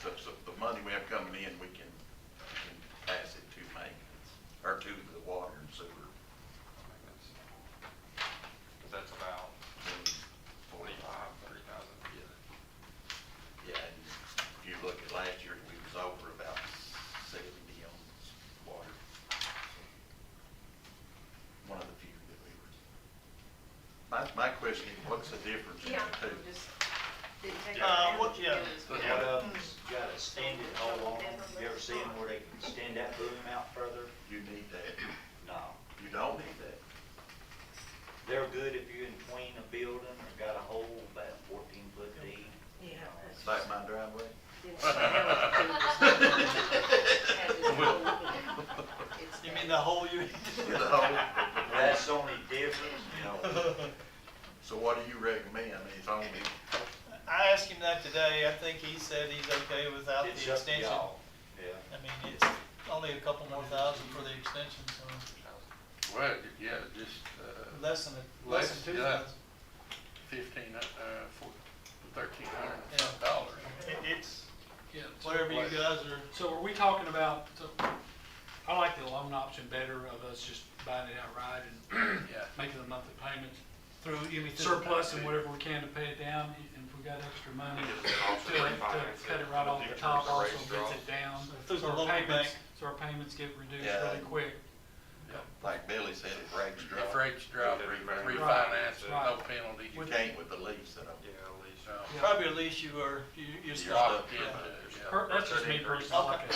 the money we have coming in, we can pass it to maintenance, or to the water and sewer. Because that's about 25, 30,000. Yeah, and if you look at last year, we was over about 70 on water. One of the few that we were. My question is, what's the difference in Yeah, the 2? we just didn't take Yeah. our What- yeah. One of them's got a extended hole on them. You ever seen where they can extend that boom out further? You need that. No. You don't need that. They're good if you're in between a building or got a hole about 14 foot deep. Yeah, It's like my driveway. that's. he said he's okay without the It's up to extension. y'all. Yeah. I mean, it's only a couple more thousand for the extension, so Well, yeah, just, less than Less, 2,000. $1,300 It's Yeah. whatever you guys are. So are we talking about, so, I like the loan option better of us just buying it outright and Yeah. making the monthly payments. Through, you mean through the Surplus and bank? whatever we can to pay it down, and if we got extra money, Give us an option to to refinance cut it it right in the off the future top if the also rates gets drop. it down. Through the So our local payments, bank. so our payments get reduced Yeah. really quick. Like Billy said, if rates drop. If rates drop, Yeah, refinance it, no right. penalty. You can't with the lease, I don't. Yeah, at least. No. Yeah. Probably at least you're You're stuck. stuck. Yeah. That's just me personally, I like it.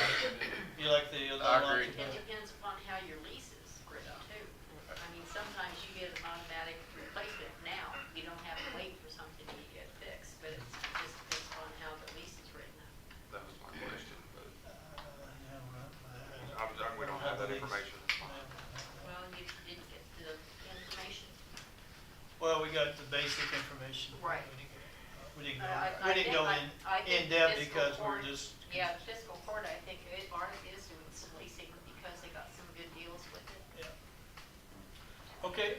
You like the loan I agree. option It better? depends upon how your lease is written too. I mean, sometimes you get an automatic replacement now, you don't have to wait for something to get fixed, but it just depends upon how the lease is written. That was my question, but Yeah, right. we don't have that the lease. information. Well, you didn't get the information. Well, we got the basic information. Right. We didn't go, I we didn't go I in think depth fiscal because we were court- just. Yeah, the fiscal court, I think, is doing some leasing because they got some good deals with it. Yeah. Okay,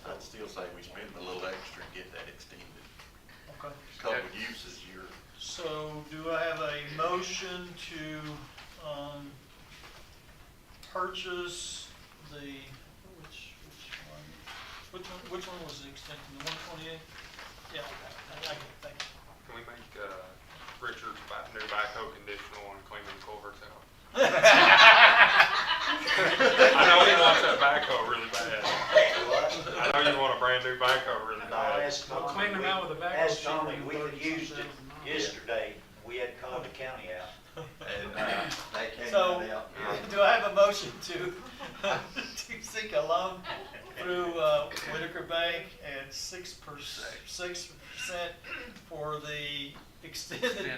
I'd still say we spend a little extra and get that extended. okay. Couple uses, you're, So do I have a motion to, purchase the, which one was the extension, the 128? Yeah, I like it, thank you. Can we make, Richard's new backhoe conditional on cleaning culverts out? I know he wants that backhoe really bad. I know you want a brand new backhoe really bad. We'll clean them out with a backhoe. Ask Tommy, we machine, used it 30,000 yesterday, we had called the county out. and, they came So, out. do I have a motion to seek a loan through Whitaker Bank at 6% for the extended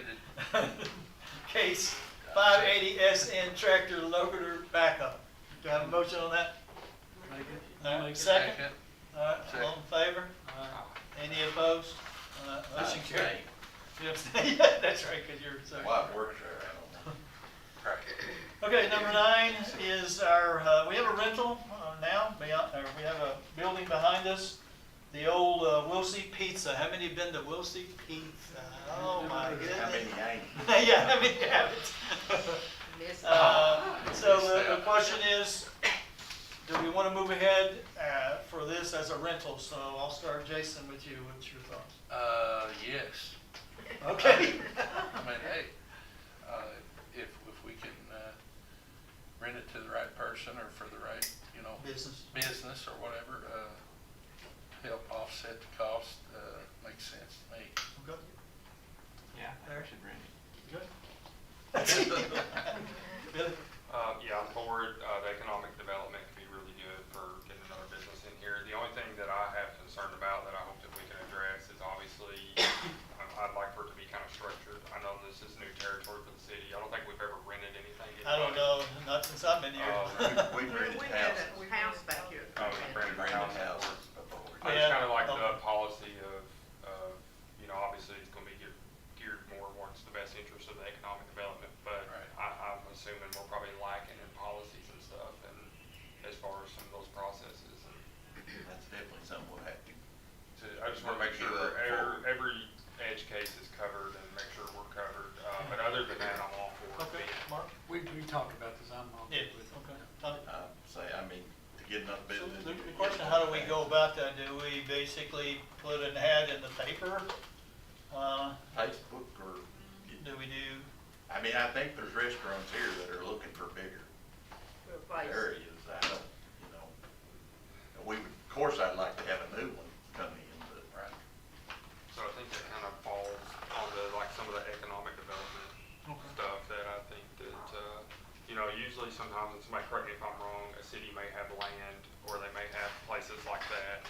case 580 SN tractor loader backhoe? Do I have a motion on that? Make it. All right, Make it. second? All right, Second. all in favor? Any opposed? Motion Abstain. carried. You abstain? Yeah, that's right, because you're so. Wife works there, I don't know. Okay, number 9 is our, we have a rental now, we have a building behind us, the old Wilsey Pizza. How many have been to Wilsey Pizza? Oh my How goodness. many ain't? Yeah, how many haven't? Miss So the question is, do we want to move ahead for this as a rental? So I'll start, Jason, with you. What's your thoughts? Yes. Okay. I mean, hey, if we can, rent it to the right person or for the right, business or whatever, help offset the cost, makes sense to me. Okay. Yeah, I think we should rent it. Good. Billy? Yeah, I'm forward, the economic development could be really good for getting another business in here. The only thing that I have concern about that I hope that we can address is obviously, I'd like for it to be kind of structured. I know this is new territory for the city. I don't think we've ever rented anything. I don't know, not since I've been here. We've rented We had houses. a house back here. Oh, we rented We've rented houses. houses before. I Yeah. just kind of like Okay. the policy of, obviously it's going to be geared more towards the best interest of the economic development, but Right. I'm assuming we're probably lacking in policies and stuff, and as far as some of those processes. And That's definitely something we'll have to. I just want to make sure every edge case is covered and make sure we're covered. But other than that, I'm all for it. Okay, Mark? We talked about this, I'm on. Yeah, okay. Tommy? To get enough So business. the question, how do we go about that? Do we basically put an ad in the paper? Facebook or, Do we do, I mean, I think there's restaurants here that are looking for bigger areas. I don't, of course, I'd like to have a new one come in, but. Right. So I think that kind of falls onto like some of the economic development stuff that I think that, usually sometimes, and somebody correct me if I'm wrong, a city may have land or they may have places like that,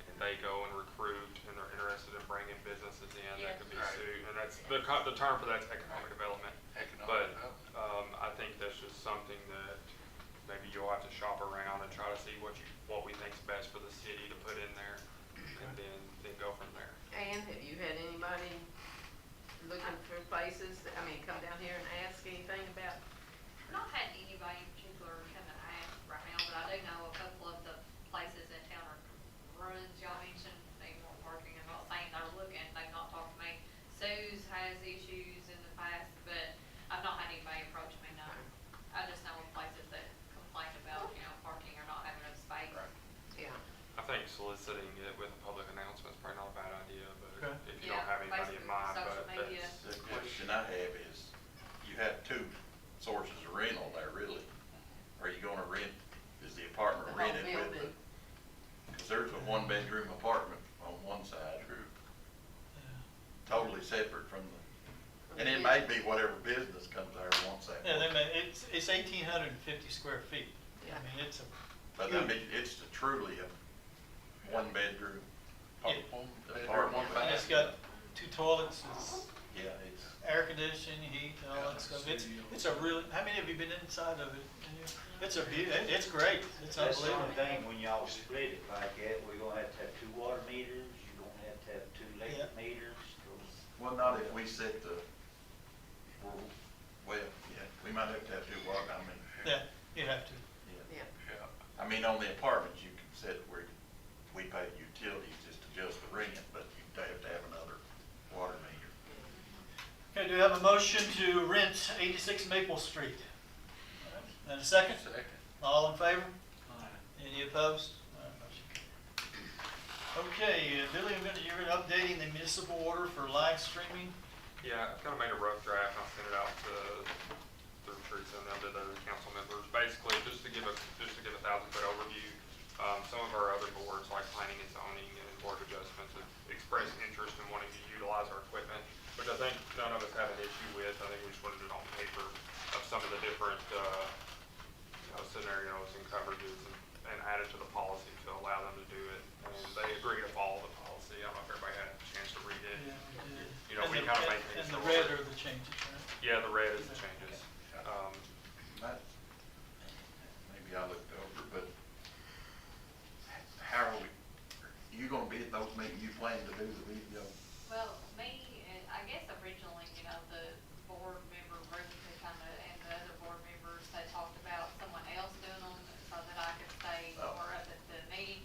and they go and recruit and they're interested in bringing businesses in that could be Right. sued, and that's, the term for that's economic development. But, I think that's just something that maybe you'll have to shop around and try to see what we think's best for the city to put in there, and then go from there. And have you had anybody looking for places, come down here and ask anything about? I've not had anybody in particular come and ask right now, but I do know a couple of the places in town are runs, y'all mentioned, they weren't working. I'm not saying they're looking, they've not talked to me. Sue's has issues in the past, but I've not had anybody approach me, no. I just know of places that complain about, parking or not having enough space. Yeah. I think soliciting it with a public announcement is probably not a bad idea, but Okay. if you don't have anybody in Facebook, mind, social but media. that's. The question I have is, you have two sources of rental there, really. Are you gonna rent, is the apartment The whole rented with the, building. cause there's a one-bedroom apartment on one side, totally separate from the, and it may be whatever business comes there wants that. Yeah, it's 1,850 square feet. Yeah. I mean, it's a, But I mean, it's truly a one-bedroom One and it's got 2 toilets, it's yeah, it's, air conditioning, heat, and all that stuff. It's a really, how many of you been inside of it? It's it's great, it's That's the unbelievable. only thing, when y'all split it like that, we're gonna have to have 2 water meters, you're gonna have to have 2 electric Yeah. meters. well, not if we set the, well, yeah, we might have to have 2 water, I mean, Yeah, you have to. Yeah. I mean, on the apartments, you can set where we pay utilities just to just the rent, but you have to have another water meter. Okay, do we have a motion to rent 86 Maple Street? And a second? Second. All in favor? Any opposed? Motion carried. Okay, Billy, you're updating the municipal order for live streaming. Yeah, I've kind of made a rough draft, and I'll send it out through Teresa and them to the council members. Basically, just to give a 1,000-foot overview, some of our other boards, like planning and zoning and board of adjustments, have expressed interest in wanting to utilize our equipment, which I think none of us have an issue with. I think we just wanted it on paper of some of the different, scenarios and coverages and add it to the policy to allow them to do it. And they agree to follow the policy. I don't know if everybody had a chance to read it. Yeah, we did. You know, we kind of make things. And the shorter. red are the changes, right? Yeah, the red is the changes. That, maybe I looked over, but how are we, you gonna be at those meetings, you plan to do the video? Well, me, and I guess originally, the board member, Brenda, kind of, and the other board members had talked about someone else doing them so that I could stay Oh. more at the meeting.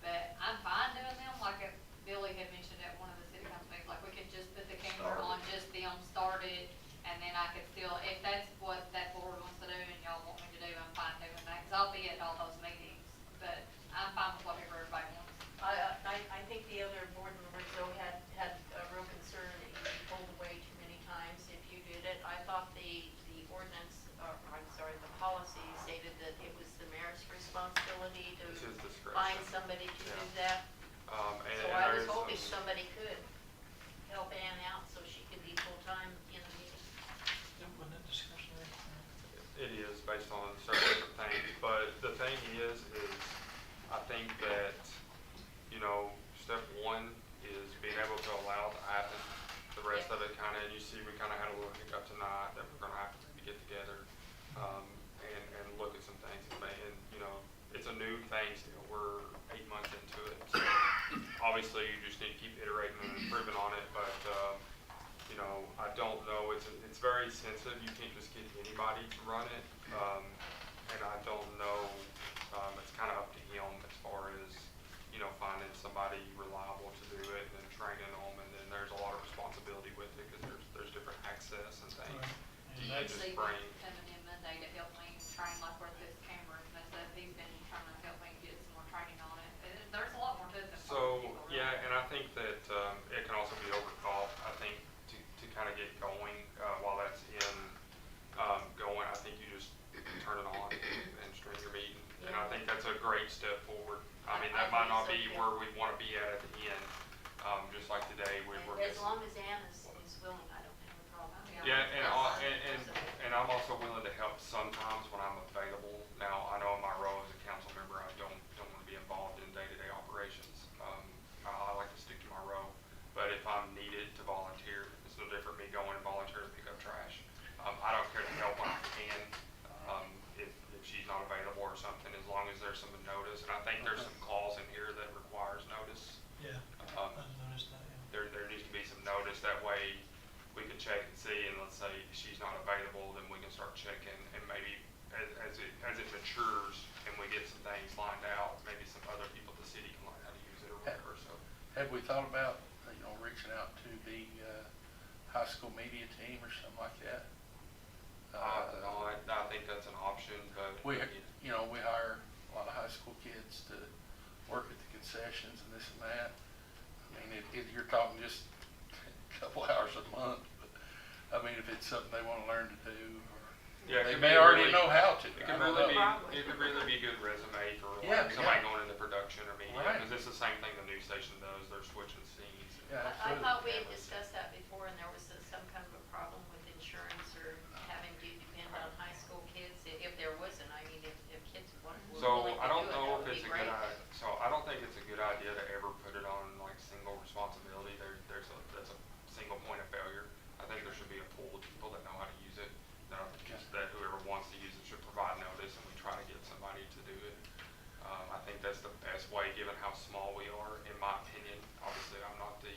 But I'm fine doing them, like Billy had mentioned at one of the city council meetings, like we could just put the camera Start it. on just them started, and then I could still, if that's what that board wants to do and y'all want me to do, I'm fine doing that, because I'll be at all those meetings. But I'm fine with whatever everybody wants. I think the other board members though had a real concern that you pulled away too many times if you did it. I thought the ordinance, the policy stated that it was the mayor's responsibility to It's his discretion. find somebody to do that. And So I there was is hoping some- somebody could help Ann out so she could be full-time in the meeting. Wasn't that discretionary? It is based on several different things, but the thing is I think that, step one is being able to allow it to happen. The rest of it and you see, we kind of had a little hiccup tonight that we're gonna have to maybe get together, and look at some things and it's a new thing still. We're 8 months into it, so obviously you just need to keep iterating and improving on it, but, I don't know, it's very sensitive. You can't just get anybody to run it, and I don't know, it's kind of up to him as far as, finding somebody reliable to do it and then training them, and then there's a lot of responsibility with it, because there's different access and things. Right. You And can that's- just Steve bring, coming in Monday to help me train, like where this camera is messed up, he's been trying to help me get some more training on it. There's a lot more to it than. so, people yeah, realize. and I think that, it can also be overthought. I think to kind of get going, while that's going, I think you just turn it on and stream your meeting. And I think that's a great step forward. I mean, that might not be where we want to be at the end, just like today, we're And missing. as long as Ann is willing, I don't have a problem. Yeah, and, That's I'll- fine. and I'm also willing to help sometimes when I'm available. Now, I know in my role as a council member, I don't want to be involved in day-to-day operations. I like to stick to my role, but if I'm needed to volunteer, it's no different me going and volunteering to pick up trash. I don't care to help when I can, if she's not available or something, as long as there's some notice. And I think there's some calls in here that requires notice. Yeah, Um, I noticed that, yeah. There needs to be some notice, that way we have we thought about, reaching out to the, high school media team or something like that? No, I think that's an option, but. We hire a lot of high school kids to work at the concessions and this and that. I mean, if you're talking just a couple hours a month, but, I mean, if it's something they wanna learn to do, or Yeah, they it could may be already really- know how to. It I could don't really know. be, it could really be a good resume for Yeah, like somebody yeah. going into production or media, Right. because it's the same thing the news station does, they're switching scenes. Yeah, I absolutely. thought we had discussed that before, and there was some kind of a problem with insurance or having to depend on high school kids, if there wasn't, I mean, if kids were So willing to I do don't it, know that if would be it's a great. so I don't think it's a good idea to ever put it on like single responsibility. That's a single point of failure. I think there should be a pool of people that know how to use it. No, just that whoever wants to use it should provide notice, and we try to get somebody to do it. I think that's the best way, given how small we are, in my opinion. Obviously, I'm not the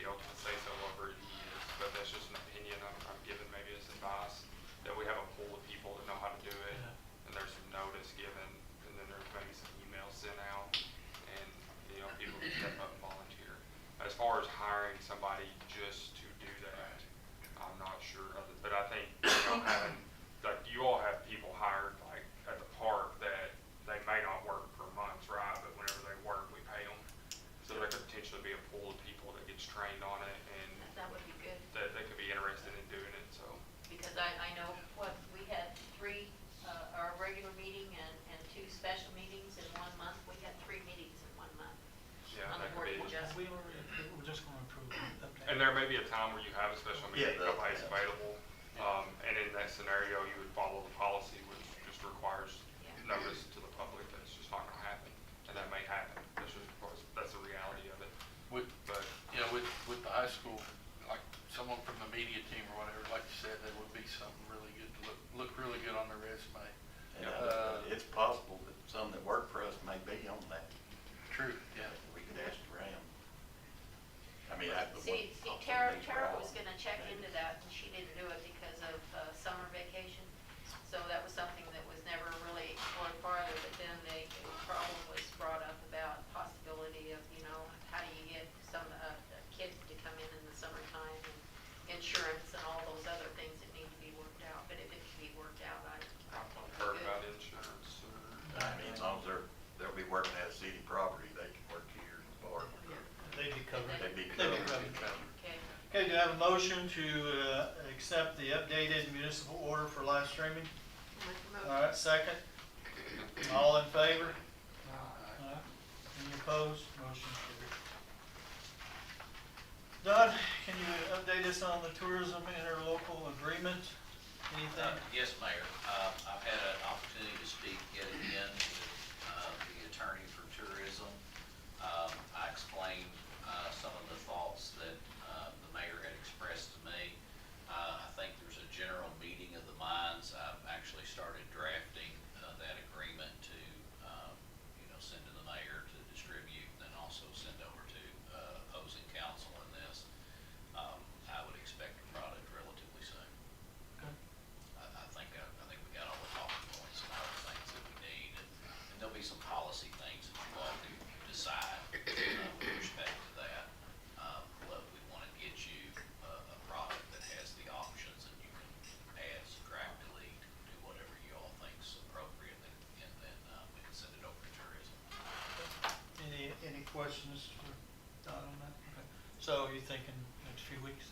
ultimate say-so over it, he is, but that's just an opinion I'm giving maybe as advice, that we have a pool of people that know how to do it, and there's some notice given, and then there's maybe some emails sent out, and, people can step up and volunteer. As far as hiring somebody just to do that, I'm not sure of it, but I think, having, like, you all have people hired, like, at the park that they may not work for months, right, but whenever they work, we pay them. So there could potentially be a pool of people that gets trained on it, and That would be good, that could be interested in doing it, so. because I know, we had three, our regular meeting and two special meetings in 1 month, we had 3 meetings in 1 month Yeah, on the that board could of be. adjustment. We're just gonna approve it. And there may be a time where you have a special meeting, Yeah, nobody's available, and in that scenario, you would follow the policy, which just requires Yeah. notice to the public that it's just not gonna happen, and that may happen, that's the reality of it. With, But, with the high school, like someone from the media team or whatever, like you said, that would be something really good to look really good on their resume. And it's possible that some that work for us may be on that. True, yeah. We could ask around. I mean, I. See, Tara was gonna check into that, and she didn't do it because of summer vacation. So that was something that was never really explored farther, but then the problem was brought up about possibility of, how do you get some kids to come in the summertime, and insurance and all those other things that need to be worked out. But if it can be worked out, I've heard about insurance, I mean, as long as they'll be working at city property, they can work here in the park. They'd be covered. They'd be They'd be covered. covered. Okay, Okay, do I have a motion to accept the updated municipal order for live streaming? Make a motion. All right, second. All in favor? Aye. Any opposed? Motion carried. Doug, can you update us on the tourism interlocal agreement? Anything? Yes, Mayor. I've had an opportunity to speak yet again with the attorney for tourism. I explained some of the thoughts that the mayor had expressed to me. I think there's a general meeting of the minds. I've actually started drafting that agreement to, send to the mayor to distribute, and then also send over to opposing counsel in this. I would expect a product relatively soon. I think we got all the talking points and all the things that we need, and there'll be some policy things that you all can decide with respect to that. But we want to get you a product that has the options, and you can add, subtract, delete, do whatever you all think's appropriate, and then we can send it over to tourism. Any questions for Don on that? Okay. So you're thinking next few weeks?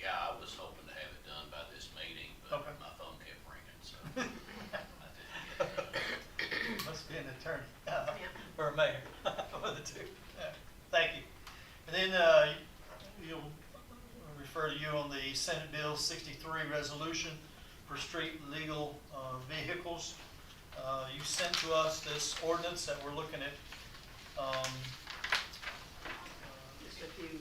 Yeah, I was hoping to have it done by this meeting, but Okay. my phone kept ringing, so I didn't get it done. Must be an attorney, or a mayor, one of the two. Yeah. Thank you. And then you'll refer to you on the Senate Bill 63 resolution for street legal vehicles. You sent to us this ordinance that we're looking at. Just a few.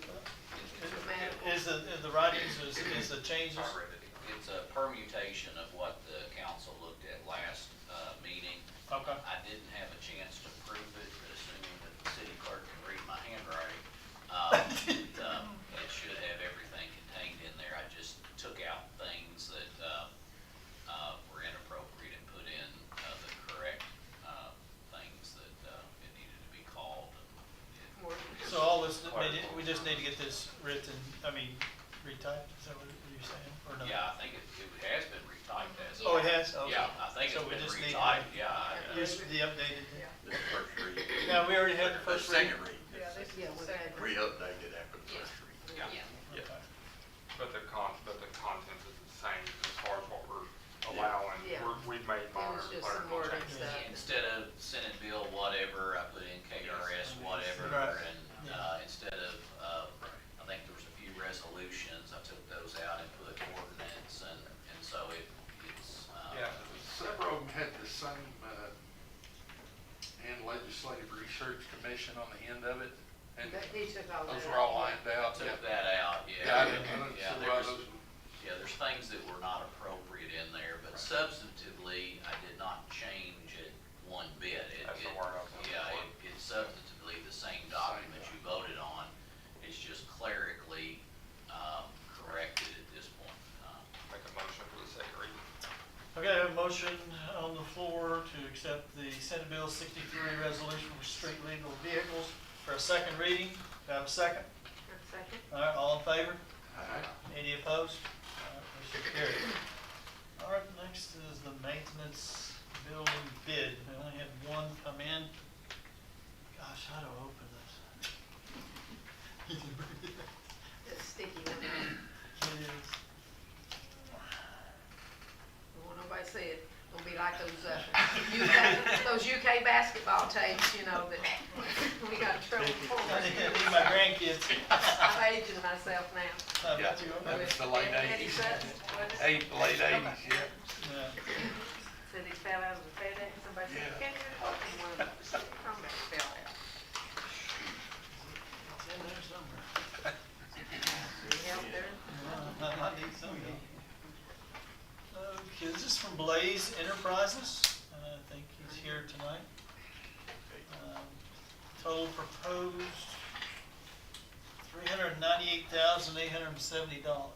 Is the writings, is the changes? I read it. It's a permutation of what the council looked at last meeting. Okay. I didn't have a chance to prove it, but assuming that the city clerk can read my handwriting, it should have everything contained in there. I just took out things that were inappropriate and put in the correct things that it needed to be called. this written, retyped, is that what you're saying, or no? Yeah, I think it has been retyped as. Oh, it has? Okay. Yeah, I think So it's we been just need to- retyped, yeah. Just the updated. The first read. Yeah, we already had the first reading. Second read. Yeah, this is the second. Re-updated after the first read. Yeah. Yeah. Okay. But the content is the same as far as what we're allowing. Yeah. We've made It minor was just clerical some wording changes. stuff. Instead of Senate Bill whatever, I put in KRS whatever, Right. and, instead of, I think there was a few resolutions, I took those out and put ordinance, and so it's, Yeah, several of them had the same, and Legislative Research Commission on the end of it, and He took all that. those were all lined out. took that out, yeah. Yeah, I didn't Yeah, see there why was- those. Yeah, there's things that were not appropriate in there, but substantively, I did not change it one bit. That's the word I was looking Yeah, for. it's substantively the same document you voted on, it's just clerically, corrected at this point in time. Make a motion for the second reading. Okay, I have a motion on the floor to accept the Senate Bill 63 resolution for street legal vehicles for a second reading. Do I have a second? Second. All right, all in favor? Aye. Any opposed? All right, motion carried. All right, next is the maintenance building bid. We only had one come in. Gosh, how do I open this? It's sticky one. It is. Don't want nobody to see it. It'll be like those UK basketball tapes, that we got in trouble for. These are my grandkids. I'm aging myself now. I Yeah, bet you are. that's the late Eddie 80s. Sutton, what is it? Late 80s, yeah. Yeah. Said he fell out of the FedEx, somebody said, Yeah. you can't even talk to one of them. Somebody fell out. It's in there somewhere. Any help there? I need some. Okay, this is from Blaze Enterprises. I think he's here tonight. Total proposed $398,870.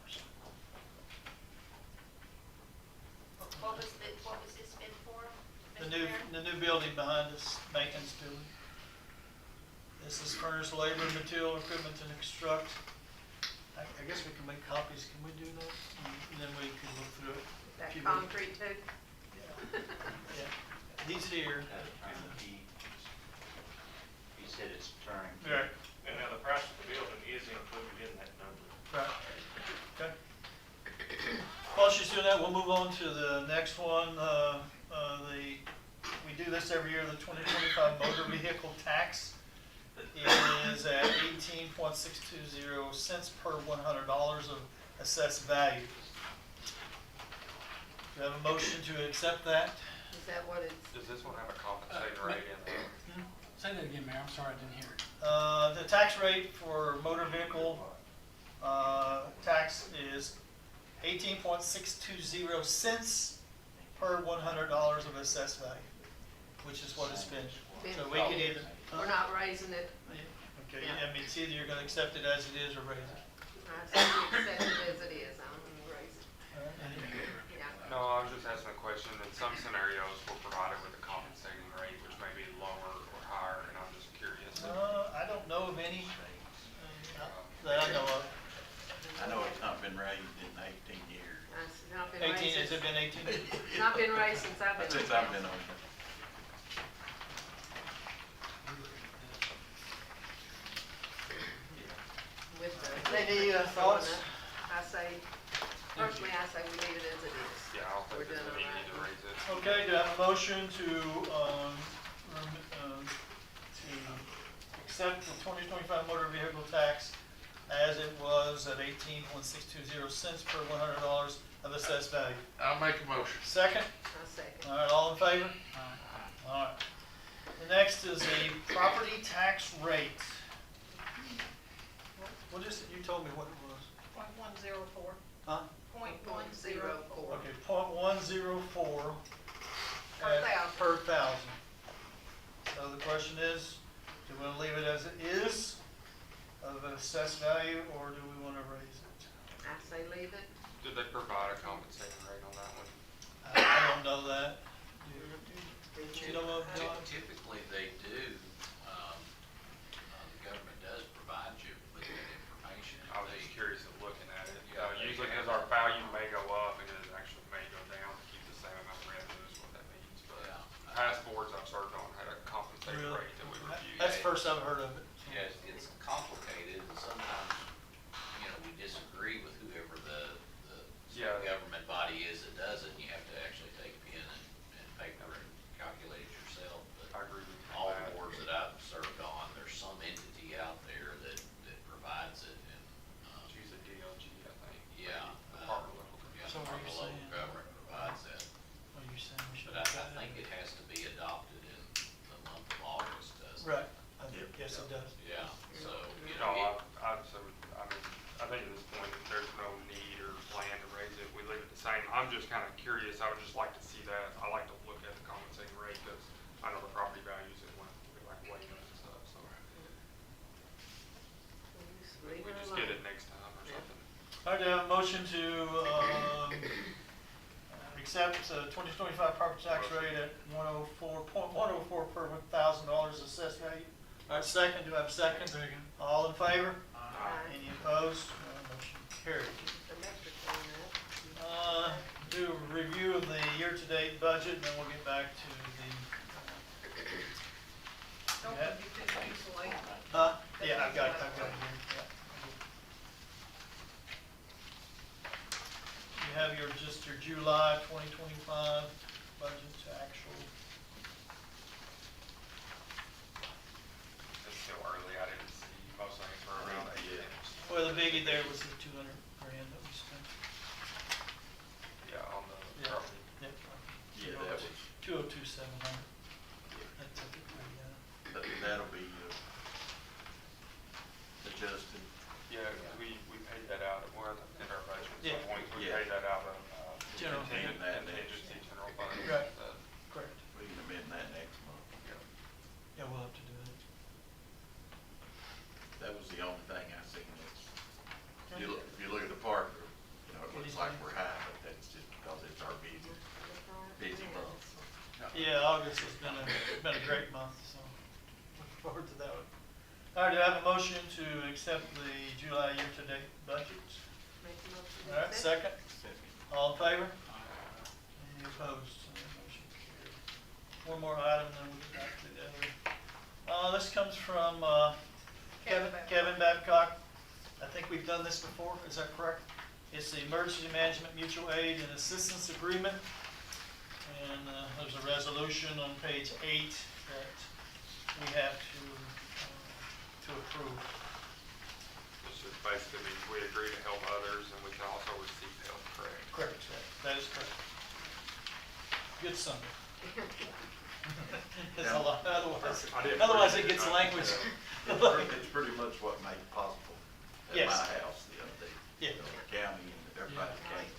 What was this bid for? The Mr. Mayor? new building behind us, maintenance building. This is furnished labor, material, equipment to construct. I guess we can make copies. Can we do that? And then we can look through it. That If you will. concrete too? Yeah. These here. He said it's turning. Right. And now the price of the building is included in that number. Right. Okay. While she's doing that, we'll move on to the next one. We do this every year, the 2025 motor vehicle tax is at 18.620 cents per $100 of assessed value. Do you have a motion to accept that? Is that what it's? Does this one have a compensating rate in there? Say that again, Mayor, I'm sorry, I didn't hear it. The tax rate for motor vehicle tax is 18.620 cents per $100 of assessed value, which is what it's been. So we can either. We're not raising it. Okay, I mean, it's either you're gonna accept it as it is or raise it. I say we accept it as it is. I don't want to raise it. Yeah. No, I was just asking a question. In some scenarios, we're provided with a compensating rate, which may be lower or higher, and I'm just curious. I don't know of any that I know of. I know it's not been raised in 18 years. It's not been 18, raised has it since, been 18? it's not been raised since I've been. Since I've been on it. With the. Any thoughts? I say, personally, I say we leave it as it is. Yeah, I don't We're think there's doing any all need to right. raise it. Okay, do I have a motion to accept the 2025 motor vehicle tax as it was at 18.620 cents per $100 of assessed value? I'll make a motion. Second? I second. All right, all in favor? All right. The next is a property tax rate. What is it? You told me what it was. 0.104. Huh? 0.104. Okay, 0.104. Per thousand. Per thousand. So the question is, do we want to leave it as it is of an assessed value, or do we want to raise it? I say leave it. Did they provide a compensating rate on that one? I don't know that. You know what, John? Typically, they do, the government does provide you with that information. first I've heard of it. Yeah, it's complicated, and sometimes, you know, we disagree with whoever the Yeah. government body is that does it, and you have to actually take pen and paper and calculate it yourself. I But agree with you. all on the that. boards that I've served on, there's some entity out there that provides it, and, Use a DLG, I think. yeah. Department of Local Yeah, So what are you the local saying? government provides that. What are you saying we should? But I think it has to be adopted in the month of August, doesn't it? Right, yes, it does. Yeah, so, you No, know, I think at this point, there's no need or plan to raise it, we leave it the same. I'm just kind of curious, I would just like to see that, I like to look at the compensating rate, because I know the property values it went, like way up and stuff, so. Leave We it just get alone. it next time or something. All right, do I have a motion to, accept 2025 property tax rate at 104 per $1,000 assessed value? All right, second, do I have a second? Second. All in favor? Aye. Any opposed? Motion carried. The metric on that. Do a review of the year-to-date budget, and then we'll get back to the, Don't Yeah. forget this piece away. yeah, I've got it here, yeah. You have just your July 2025 budget to actual. It's still early, I didn't see, most things were around 8 cents. Well, the biggie there was the 200 grand that we spent. Yeah, on the Yeah. property. Yep. Yeah, that was, 202,700. That took it pretty, that'll be adjusted. Yeah, we paid that out, well, in our budget, at Yeah. some point, we Yeah. paid that out of, General contingent- fund. contingency general fund. Right. uh, correct. We can amend that next month. yeah. Yeah, we'll have to do that. That was the only thing I seen that's, if you look at the park, you know, it looks like we're high, but that's just because it's our busy month. Yeah, August has been a great month, so looking forward to that one. All right, do I have a motion to accept the July year-to-date budget? Make a motion. All right, second? All in favor? Any opposed? Motion carried. One more item, then we'll get back to the other. This comes from Kevin Babcock. I think we've done this before, is that correct? It's the Emergency Management Mutual Aid and Assistance Agreement. And there's a resolution on page 8 that we have to approve. This is basically, we agree to help others, and we can also receive help, correct? Correct, that is correct. Good summary. It's a lot, I didn't otherwise read it gets it. language. It's pretty much what made it possible at Yes. my house the other day. Yeah. You know, the county and everybody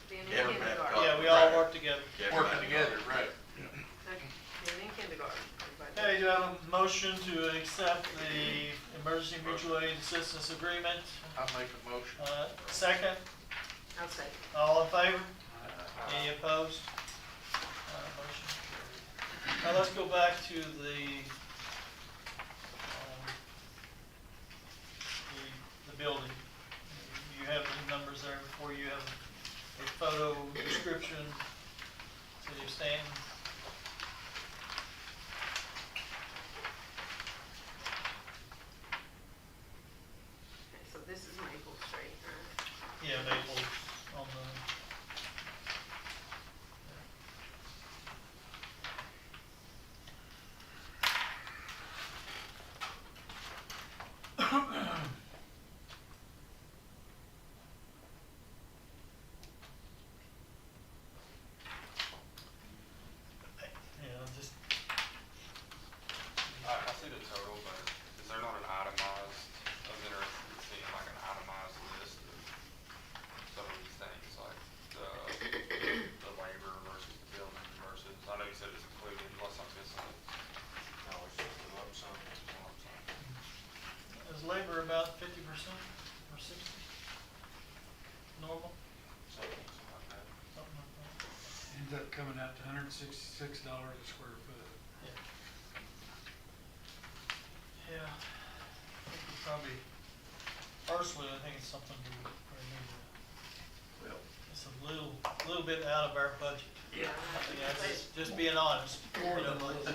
Being came. in Kevin kindergarten. Babcock. Yeah, we all work together. Kevin Working Babcock. together, right. Being in kindergarten. everybody. Okay, do I have a motion to accept the Emergency Mutual Aid Assistance Agreement? I'll make a motion. Second, I'll say. all in favor? Any opposed? Motion carried. Now let's go back to the building. You have the numbers there before you have a photo description, City of Stanton. Okay, so this is Maple Street, right? Yeah, Maples on the. Yeah, just. I see the total, but is there not an itemized, I was interested in seeing like an itemized list of some of these things, like the labor versus the building versus, I know you said it's included, unless I'm missing it. No, it's just a lump sum. It's a lump sum. Is labor about 50% or 60? Normal? Something like that. Something like that. Ends up coming out to $166 a square foot. Yeah. I think we probably, personally, I think it's something we need to, Well, it's a little bit out of our budget. Yeah. Yeah, just being honest. More you know, than like,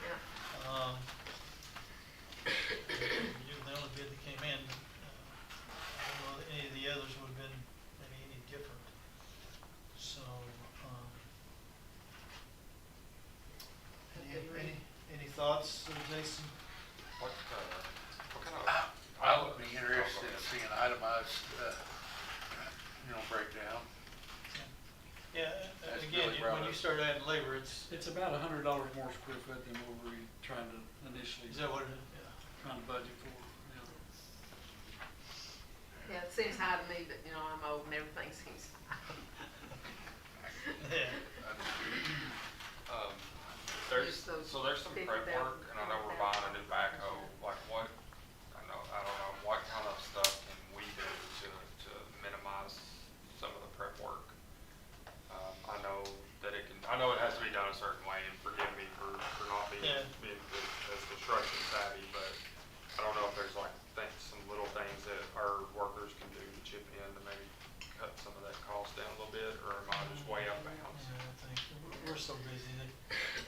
Yeah. breakdown. Yeah, That's again, really when you start adding labor, it's, It's about $100 more square foot than what we were trying to initially, is that what it is? Yeah. trying to budget for, you know. Yeah, it seems high to me, but, you know, I'm old and everything seems high. Yeah. There's, Use those so there's some 50,000, prep work, and I know we're buying a new backhoe, like what, I don't know, what kind of stuff can we do to minimize some of the prep work? I know that I know it has to be done a certain way, and forgive me for not being, Yeah. being as construction savvy, but I don't know if there's like some little things that our workers can do to chip in to maybe cut some of that cost down a little bit, or am I just way out of bounds? Yeah, I think we're so busy that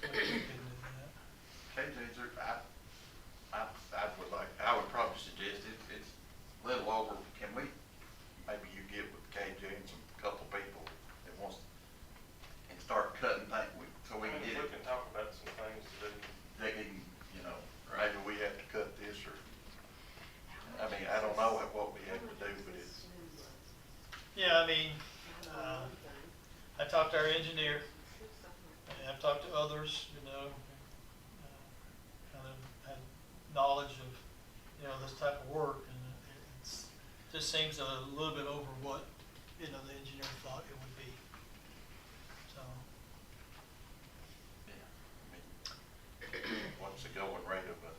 we couldn't do that. KJ, is there, I would probably suggest it's a little over, can we, maybe you get with KJ and some couple people that wants, and start cutting things, so we can get it. We can talk about some things to do. They can, you know, maybe we have to cut this, or, I mean, I don't know what we have to do, but it's, Yeah, I mean, I talked to our engineer, and I've talked to others, you know, kind of had knowledge of, you know, this type of work, and it's, just seems a little bit over what, you know, the engineer thought it would be. So, yeah, I mean, what's the going rate of a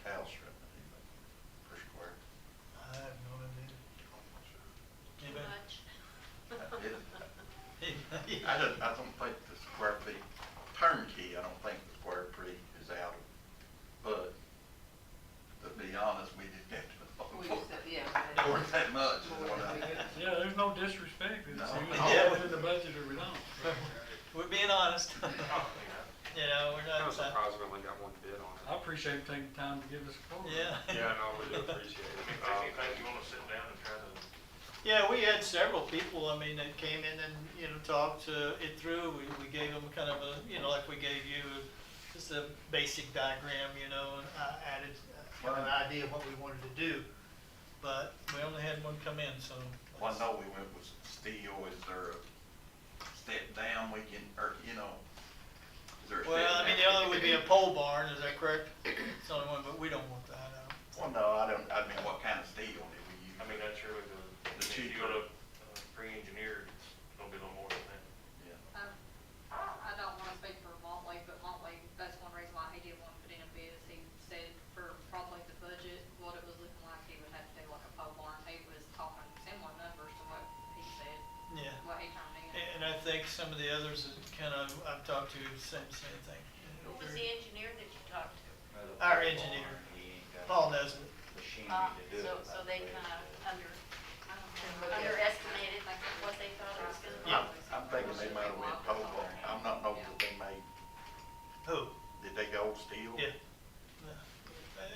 house right now, per square? I have no idea. Too Anybody? much. I don't think the square feet, turnkey, I don't think the square feet is out of, but to be honest, we didn't have to. We used to, yeah. Worth that much, is what I. Yeah, there's no disrespect, it's No. either within the budget or we don't. We're being honest. You know, we're I'm not, surprised we only got one bid on I it. appreciate you taking the time to give us a quote. yeah. Yeah, no, we do appreciate it. If there's anything you wanna sit down and try to, Yeah, we had several people, I mean, that came in and, you know, talked it through. We gave them kind of a, you know, like we gave you, just a basic diagram, you know, and I added an idea of what we wanted to do. But we only had one come in, so. Well, no, we went with steel, is there a step down we can, or, you know, is there a step down? Well, I mean, the other would be a pole barn, is that correct? It's the only one, but we don't want that out. Well, no, I mean, what kind of steel did we use? I mean, that's really The if you cheaper. go to pre-engineered, it's gonna be a little more than that. Yeah. I don't wanna speak for Montley, but Montley, that's one reason why he didn't wanna put in a bid, is he said for probably the budget, what it was looking like, he would have to do like a pole barn. He was talking similar numbers to what he said, Yeah. what he turned in. And I think some of the others that kind of, I've talked to, same thing. Who was the engineer that you talked to? Our engineer, Paul Nesbitt. So they kind of underestimated what they thought it was gonna be. Yeah. I'm thinking they might have went pole barn, I'm not knowing that they made, Who? did they go steel? Yeah.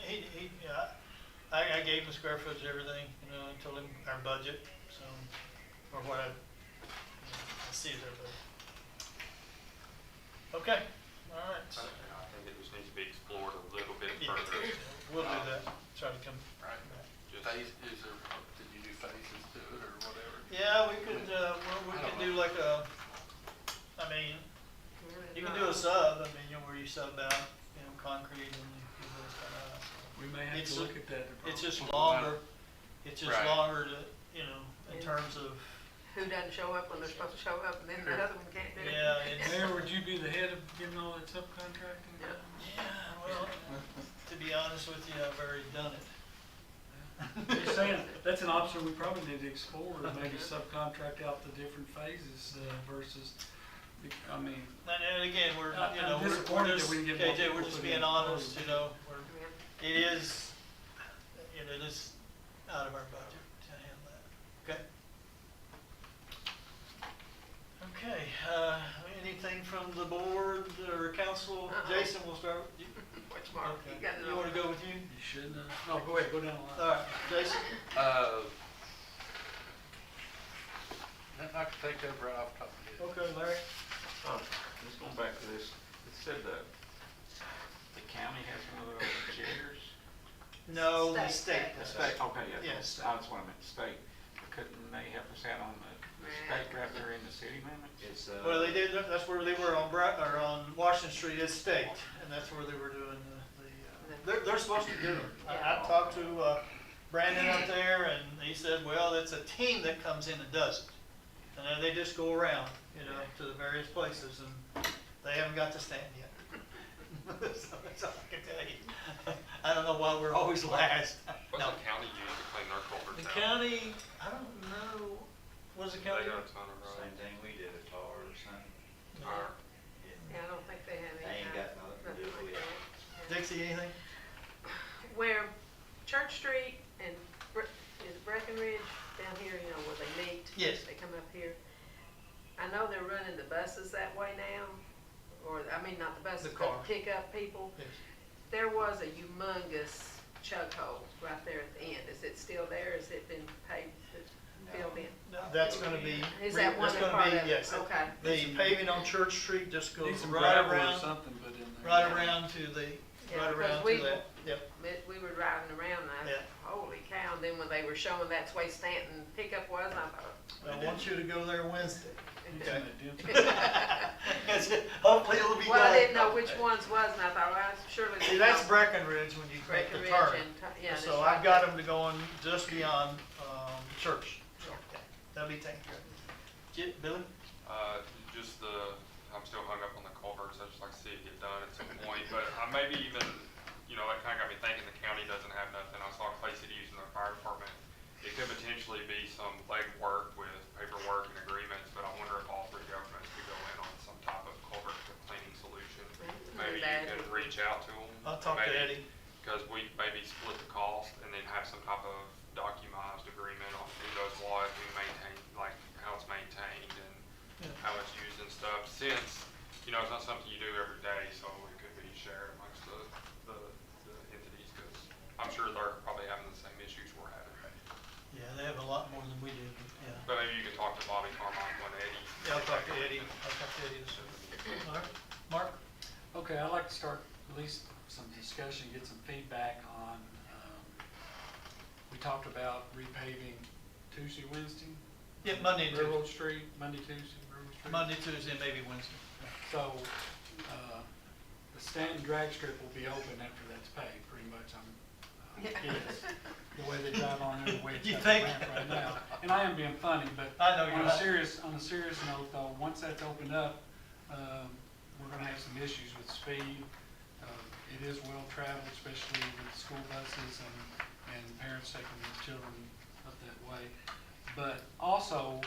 Yeah, I gave him the square footage, everything, you know, and told him our budget, so, or what I see it there, but. Okay, all right. I think it just needs to be explored a little bit Yeah, further. we'll do that, try to come Right. back. Just- Is there, did you do phases to it or whatever? Yeah, we could, we could do like a, I mean, you can do a sub, I mean, you know, where you sub out, you know, concrete and you do those kind of. We may have It's to a- look at that. It's just longer, it's just Right. longer to, you know, in terms of, Who doesn't show up when they're supposed to show up, and then the other one can't do it. yeah, it's. Mayor, would you be the head of getting all that subcontracting? Yeah. Yeah, well, to be honest with you, I've already done it. Just saying, that's an option we probably need to explore, maybe subcontract out the different phases versus, I mean, And again, we're, you I'm know, we're disappointed just, that we didn't get more KJ, we're people just put being in. honest, you know, Yeah. it is, you know, it is out of our budget to handle that, okay? Okay, anything from the board or council? Uh-uh. Jason, we'll start with you. Which Mark, Okay. you got it You all. wanna go with you? you shouldn't have. No, go ahead, go down the line. All right, Jason? Nothing I can think of right off the top of my head. Okay, Larry? Just going back to this, it said the county has one of those chairs. No, the State. state. The state, okay, yeah. Yes. That's what I meant, the state. Couldn't they help us out on the state right there in the city limits? It's, Well, they did, that's where they were on or on Washington Street is state, and that's where they were doing they're supposed to do it. I talked to, Brandon up there, and he said, well, it's a team that comes in and does it. And then they just go around, you know, to the various places, and they haven't got to Stanton yet. So that's all I can tell you. I don't know why we're always last. What's No. the county use to clean their culverts The out? county, I don't know, what does the They county? got a ton of roads. same thing we did at Tar or something. Or- Yeah, I don't think they have They any. ain't got nothing to do like with it. that. Dixie, anything? Where Church Street and is Breckenridge down here, you know, where they meet? Yes. They come up here. I know they're running the buses that way now, or, I mean, not the buses, The but cars. pick up people. Yes. There was a humongous chug hole right there at the end. Is it still there? Has it been paved, filled in? That's gonna be. Is that one that's a gonna part be- of it? Yes. Okay. The paving on Church Street just goes Need some right gravel or around, something put in there. right around to the, Yeah, right because around we- to that, yep. We were driving around and Yeah. holy cow, and then when they were showing that's the way Stanton pickup was, I thought, I want you to go there Wednesday. Need Okay. some of that density. Hopefully it'll be done. well, I didn't know which ones was, and I thought, well, surely. See, that's Breckenridge when you make the Breckenridge turn. and, yeah. that's So right I've got there. them to go on just beyond, Church. So, Yeah. that'll be taken care of. Billy? Just I'm still hung up on the culverts, I'd just like to see it get done at some point, but maybe even, you know, that kinda got me thinking the county doesn't have nothing, I saw Clay City using their fire department. It could potentially be some legwork with paperwork and agreements, but I wonder if all three governments could go in on some type of culvert cleaning solution. Maybe you could reach out to them. I'll talk to Eddie. Because we maybe split the cost and then have some type of documented agreement on who does what, who maintain, like how it's maintained and Yeah. how it's used and stuff, since, you know, it's not something you do every day, so it could be shared amongst the entities, because I'm sure they're probably having the same issues we're having. Yeah, they have a lot more than we do, yeah. But maybe you could talk to Bobby Carmichael and Eddie. Yeah, I'll talk to Eddie this week. All right, Mark? Okay, I'd like to start at least some discussion, get some feedback on, we talked about repaving Tuesday, Wednesday? Yeah, Monday and Railroad Tuesday. Street, Monday, Tuesday, Railroad Street. Monday, Tuesday, and maybe Wednesday. So, the Stanton drag strip will be open after that's paved, pretty much, guess. The way they drive on there, the way it's You got the think? ramp right now. And I am being funny, but I know you're on not. on a serious note though, once that's opened up, we're gonna have some issues with speed. It is well traveled, especially with school buses and parents taking their children up that way. But also,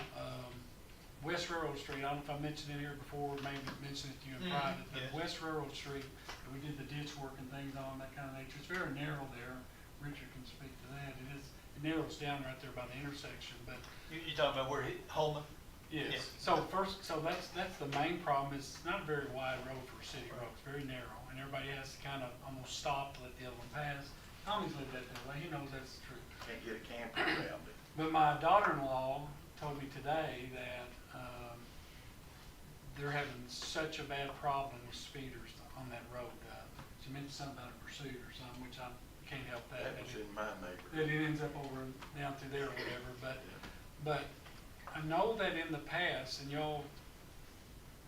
West Railroad Street, I don't know if I mentioned it here before, maybe mentioned it to you in private, but yes. West Railroad Street, we did the ditch work and things on, that kind of nature. It's very narrow there. Richard can speak to that. It narrows down right there by the intersection, but You talking about where Holman? yes. Yeah. So first, that's the main problem, is it's not a very wide road for a city road, it's very narrow, and everybody has to kind of almost stop to let the other one pass. Tommy's lived that way, he knows that's the truth. Can't get a camper around it. But my daughter-in-law told me today that, they're having such a bad problem with speeders on that road. She mentioned something about a pursuit or something, which I can't help that. That was in my neighborhood. That it ends up over down through there or whatever, but I know that in the past, and y'all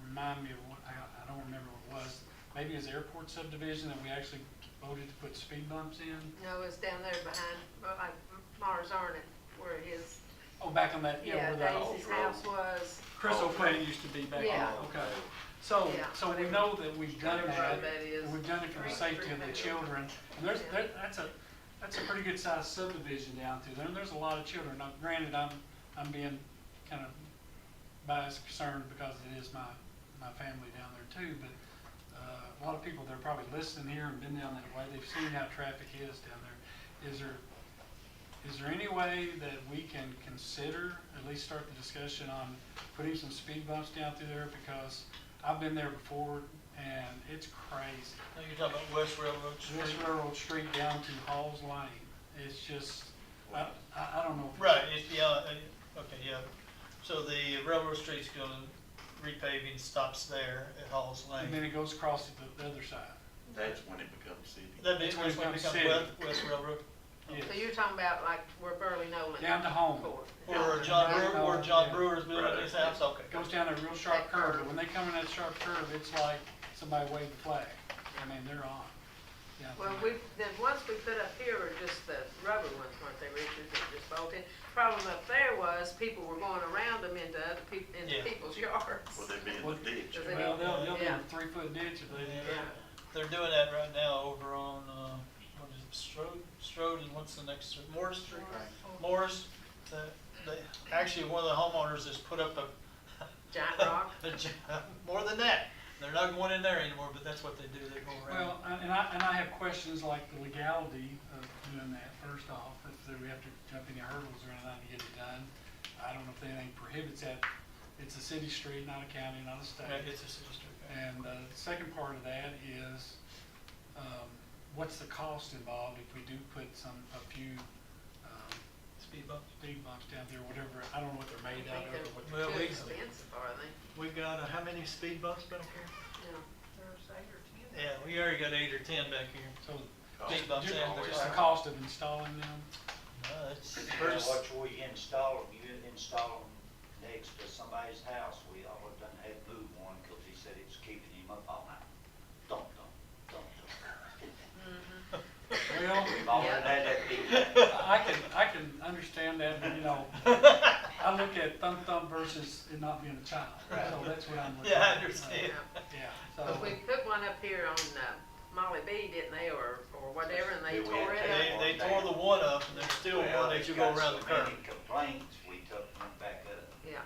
remind me of what, I don't remember what it was, maybe it was airport subdivision that we actually voted to put speed bumps in. No, it's down there behind, well, like Mars Arnett, where his, Oh, back on that, yeah, where that Daisy's house was. Chris O'Clay used to be back Yeah. there, okay. So, Yeah. so we know that we've done Whatever that, road that is. and we've done it for the safety of the children. And that's a pretty good sized subdivision down through there, and there's a lot of children. Now, granted, I'm being kind of biased concerned because it is my family down there too, but, a lot of people that are probably listening here and been down that way, they've seen how traffic is down there. Is there any way that we can consider, at least start the discussion on putting some speed bumps down through there? Because I've been there before and it's crazy. Now you're talking about West Railroad Street? West Railroad Street down to Hall's Lane. It's just, I don't know. Right, okay, yeah. So the Railroad Street's gonna, repaving stops there at Hall's And then Lane. it goes across to the other side. That's when it becomes city. That'd be That's when it when it becomes becomes city. West Railroad? Yes. So you're talking about like where Burley Nolan. Down to home. Court. Where John Brewer, where John Yeah. Brewer's building his house, okay. Goes down a real sharp curve, but when they come in that sharp curve, it's like somebody waved the flag. I mean, they're on. Yeah. Well, the ones we put up here were just the rubber ones, weren't they, Richard, that just bolted? Problem up there was people were going around them into other people, into Yeah. people's yards. Would they be in the ditch? Does it- Well, they'll be in Yeah. a 3-foot ditch if they do Yeah. that. They're doing that right now over on, what is it, Strode, and what's the next street? Morris Street? Morris, actually, one of the homeowners has put up a. Giant rock. More than that, they're not going in there anymore, but that's what they do, they go around. Well, and I have questions like the legality of doing that, first off, if we have to jump any hurdles or anything to get it done. I don't know if anything prohibits that. It's a city street, not a county, not a state. Yeah, it's a city street. And the second part of that is, what's the cost involved if we do put a few Speed bumps. speed bumps down there, whatever, I don't know what they're made out of. or what Well, Too we- expensive, are they? We've got, how many speed bumps back here? Yeah. Yeah, we already got 8 or 10 back here. So, Speed bumps, just yeah. just the cost of installing them. No, it's, Depending on what way you install them, you install them next to somebody's house, we all done had moved one, cause he said it's keeping him up all night. Don't. Well, We've all Yeah. had that big. I can understand that, but you know, I look at thumb versus it not being a child, so that's what I'm looking at. yeah, I understand. Yeah, But so, we put one up here on Molly B, didn't they, or whatever, and they Yeah, we tore had it up. They tore the one up, and there's still one as you go around the curve. Complaints, we took one back up. Yeah,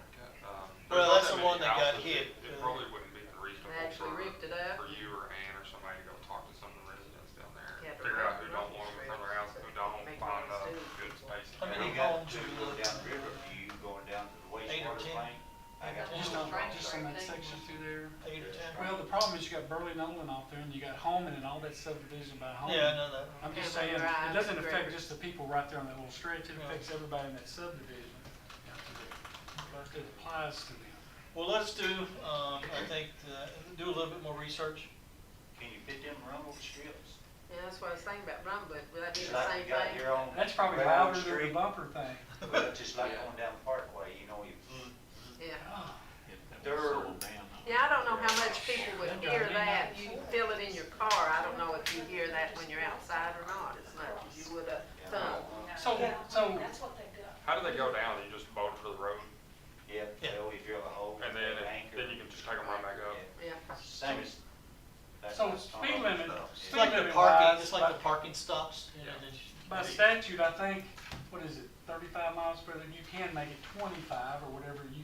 Well, There's not that's that the one many that got houses. hit. It probably wouldn't be unreasonable they actually ripped it up. for you or Ann or somebody to go talk to some of the residents down there. Yeah, Figure out who right. don't want them in front of their house, who don't, Make find one a too. good space. How many You got homes two do you going look down at? the river, you going down to the 8 or wastewater 10? plant? I got just one. on that section through there. 8 or 10. Well, the problem is you got Burley Nolan off there, and you got Holman and all that subdivision by Holman. Yeah, I know that. I'm just Campbell saying, Drive, it doesn't affect Gregory. just the people right there on that little stretch, it Yeah. affects everybody in that subdivision. But it applies to them. Well, let's do, I think, do a little bit more research. Can you fit them rumble strips? Yeah, that's what I was thinking about Rumble, would that be Just the like same you got thing? here on. That's probably Railroad louder than the Street. bumper thing. Well, just like Yeah. going down the Parkway, you know, you, Yeah. Yeah, I don't know how much people would hear that, you feel it in your car, I don't know if you hear that when you're outside or not, as much as you would a thumb. So, How do they go down? You just bolt it to the road, yeah, Yeah. so we drill a hole. and then, anchor. then you can just take them right back up. Yeah. Same as. that's so what it's speed talking limit, about. It's speed like the limit parking, wise, it's like the parking stops. You know, by statute, I think, what is it, 35 miles per hour, you can make it 25 or whatever you,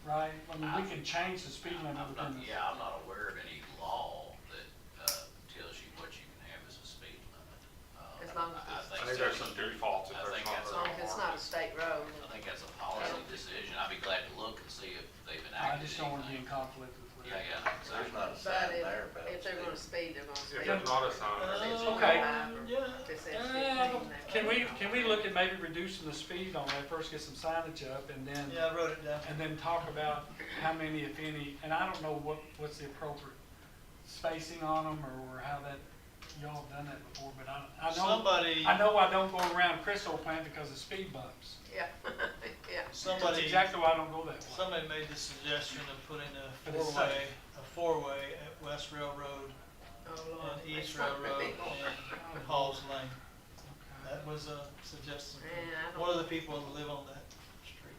right? I mean, we can change the speed limit I'm within not, the. yeah, I'm not aware of any law that, tells you what you can have as a speed limit. As long as I think there's some defaults if I there's think not. that's As long as it's not a state road. I think that's a policy decision. I'd be glad to look and see if they've I enacted just don't want to be in anything. conflict with. Yeah, yeah, There's exactly. not a But sign there about if they're gonna speed, they're gonna speed. If there's not a sign, Okay. Yeah. If it says 15, they- Can we look at maybe reducing the speed on that, first get some signage up, and then, Yeah, I wrote it down. and then talk about how many, if any, and I don't know what's the appropriate spacing on them, or how that, y'all have done that before, but I know, Somebody, I know I don't go around Crystal Plant because of speed bumps. Yeah, yeah. That's somebody, exactly why I don't go that way. somebody made the suggestion of putting But it's a four-way at West Railroad Oh, Lord. and East That's not Railroad big. and Halls Lane. That was a suggestion Man, I from don't- one of the people that live on that street.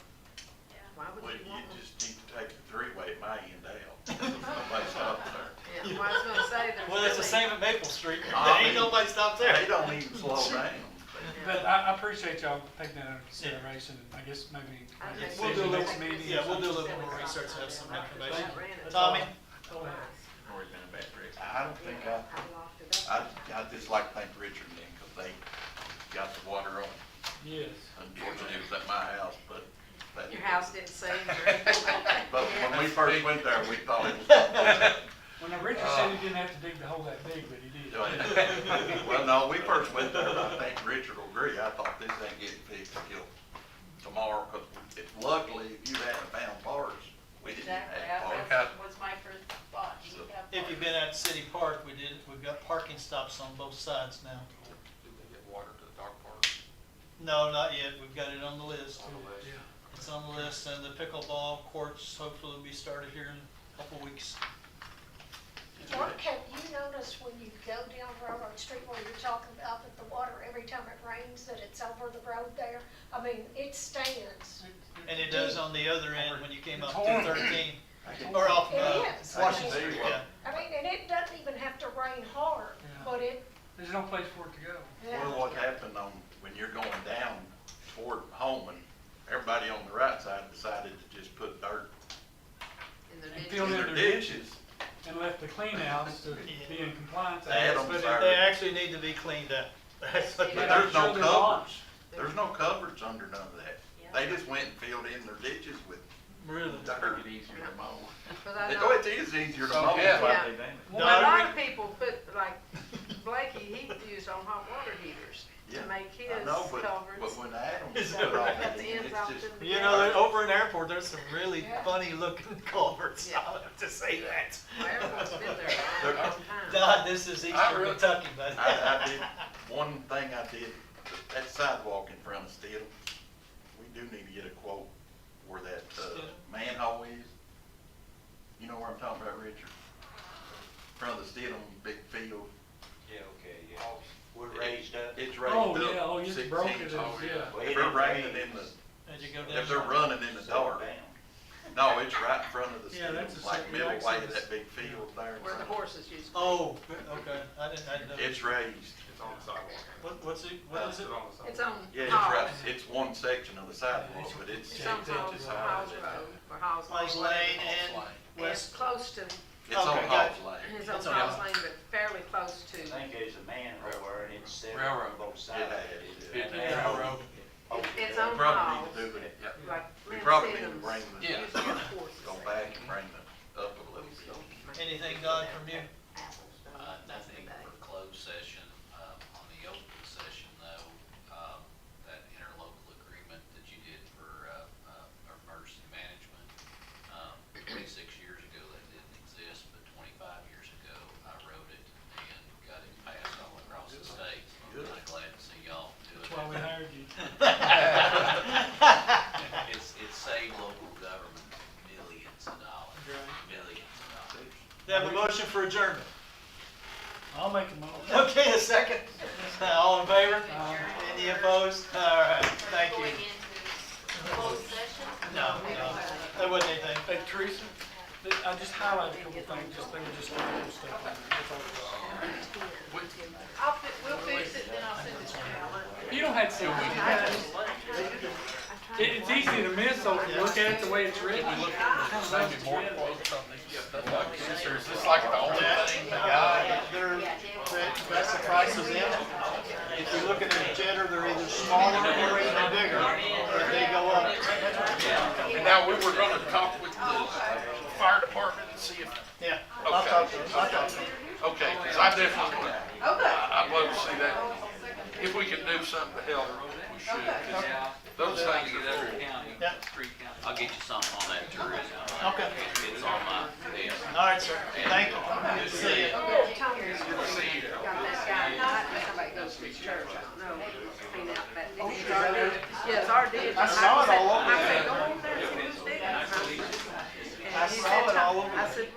Why would Well, you you want one? just need to take the three-way at my end out. Nobody stops there. Yeah, well, I was gonna say, there's Well, it's the really- same at Maple Street. I Ain't mean, nobody stopped there. They don't even slow down. But I appreciate y'all taking that into consideration, and I guess maybe. I make a think We'll do a decision little, next meeting or yeah, we'll do a something. little bit more research and have some information. That ran it. Tommy? Oh, nice. Always been a bad wreck. I don't think I locked it up. I just like to thank Richard and them, cause they got the water on. Yes. Unfortunately, it was at my house, but. that- Your house didn't sing or anything. But when we first went there, we thought it was. Well, now Richard said he didn't have to dig the hole that big, but he did. Well, no, we first went there, and I think Richard will agree, I thought this ain't getting fixed until tomorrow, cause luckily, if you hadn't found parts, we didn't Exactly, have parts. that was my first thought. You So- have If you've been out at City Park, we've got parking stops on both sides now. Do they get water to the dog park? No, not yet, we've got it on the list. On the list. It's on the list, and the pickleball courts hopefully will be started here in a couple weeks. Mark, have you noticed when you go down Railroad Street where you're talking about that the water, every time it rains, that it's over the road there? I mean, it stands. And it does on the other end when you came up It's to horrible. 13, I can- or off, It is. Washington Street, yeah. I mean, and it doesn't even have to rain hard, Yeah. but it, There's no place for it to go. Well, what happened on, when you're going down toward Holman, everybody on the right side decided to just put dirt In the And ditch. filled in in their their ditches. And left the clean outs to be in compliance. I They had guess, them but sorted. They actually need to be cleaned up. That's what But they- there's no sure they're not. covers. There's no covers under none of that. They just went and filled in their ditches with Really. dirt. Make it easier to mow. But I It, know, oh, it is easier to So, mow. yeah. but- a lot of people put, like Blakey, he used on hot water heaters Yeah, to make his I know, but culverts. when Adams Is put it all right? that Cut the in, ends it's off just. to the You know, ground. over in airport, there's some really Yeah. funny looking culverts, Yeah. I'll have to say that. Well, everyone's been there a long time. God, this is I Eastern really- Kentucky, buddy. I did, one thing I did, that sidewalk in front of Stidham, we do need to get a quote where that, Stidham? manhole is. You know where I'm talking about, Richard? In front of the Stidham big field. Yeah, okay, yeah. We're raised up. It's raised Oh, up yeah, oh, you 6 broke it, inches. Oh, yeah. yeah. Well, If it they're ain't raining raised. in the, As you go if down. they're running in the dark, no, it's right in front of the Yeah, that's Stidham, a like certain middle way of access. that big field there in Where the front of horses used to be. Oh, okay, I didn't know. It's raised. It's on the sidewalk. What is it? on the sidewalk. It's on Yeah, it's Hall's. right, it's one section of the sidewalk, but it's It's on 6 Hall's, inches high. Hall's Road, or Hall's Hall's Lane. Lane and It's West, close to, It's on Okay, Hall's gotcha. Lane. it's on It's on Hall's Hall's. Lane, but fairly close to. I think there's a manhole there and it's set Railroad. on both It sides. has. It- Yeah. railroad. It's on Probably Hall's, need to do it. Yeah. like We Lynn probably need to Stidham's. bring the, Yeah. Used to have horses go there. back and bring the, up a little bit. anything, Don, from you? Nothing for closed session. On the open session though, that interlocal agreement that you did for, emergency management, 26 years ago that didn't exist, but 25 years ago I wrote it and got it passed all across the state. Good. I'm glad to see y'all do it. That's why we hired you. It's saved local government millions of dollars, millions of dollars. They have a motion for adjournment. I'll make a motion. Okay, a second. All in favor? Any opposed? All right, thank you. Going into closed session? No, that wasn't anything. Hey, Teresa, I just highlighted a couple things, just, they were just a little stuff on there. That's all. We'll fix it, then I'll send it to you. You don't have to see it. It's easy to miss, so if you look at it the way it's written. Maybe more Yeah. quotes on these stuff like this, or is this like the only thing? That's the prices in. If you're looking at a jetter, they're either smaller or even bigger, but they go up. And now we were gonna talk with the fire department and see if, Yeah, I'll talk to them, I'll talk to them. okay, cause I definitely, Okay. I'd love to see that. If we can do something to help, we should, 'cause those things are free. Yeah, I'll get you something on that tourism. okay. It's on my desk. All right, sir. Thank you. Good to see you. Tommy's got that guy, might be somebody goes to his church, I don't know, clean out that ditch. It's our ditch. Yeah, it's our ditch. I saw it all over I said, there. go over there, it's his ditch. I saw it all over I said,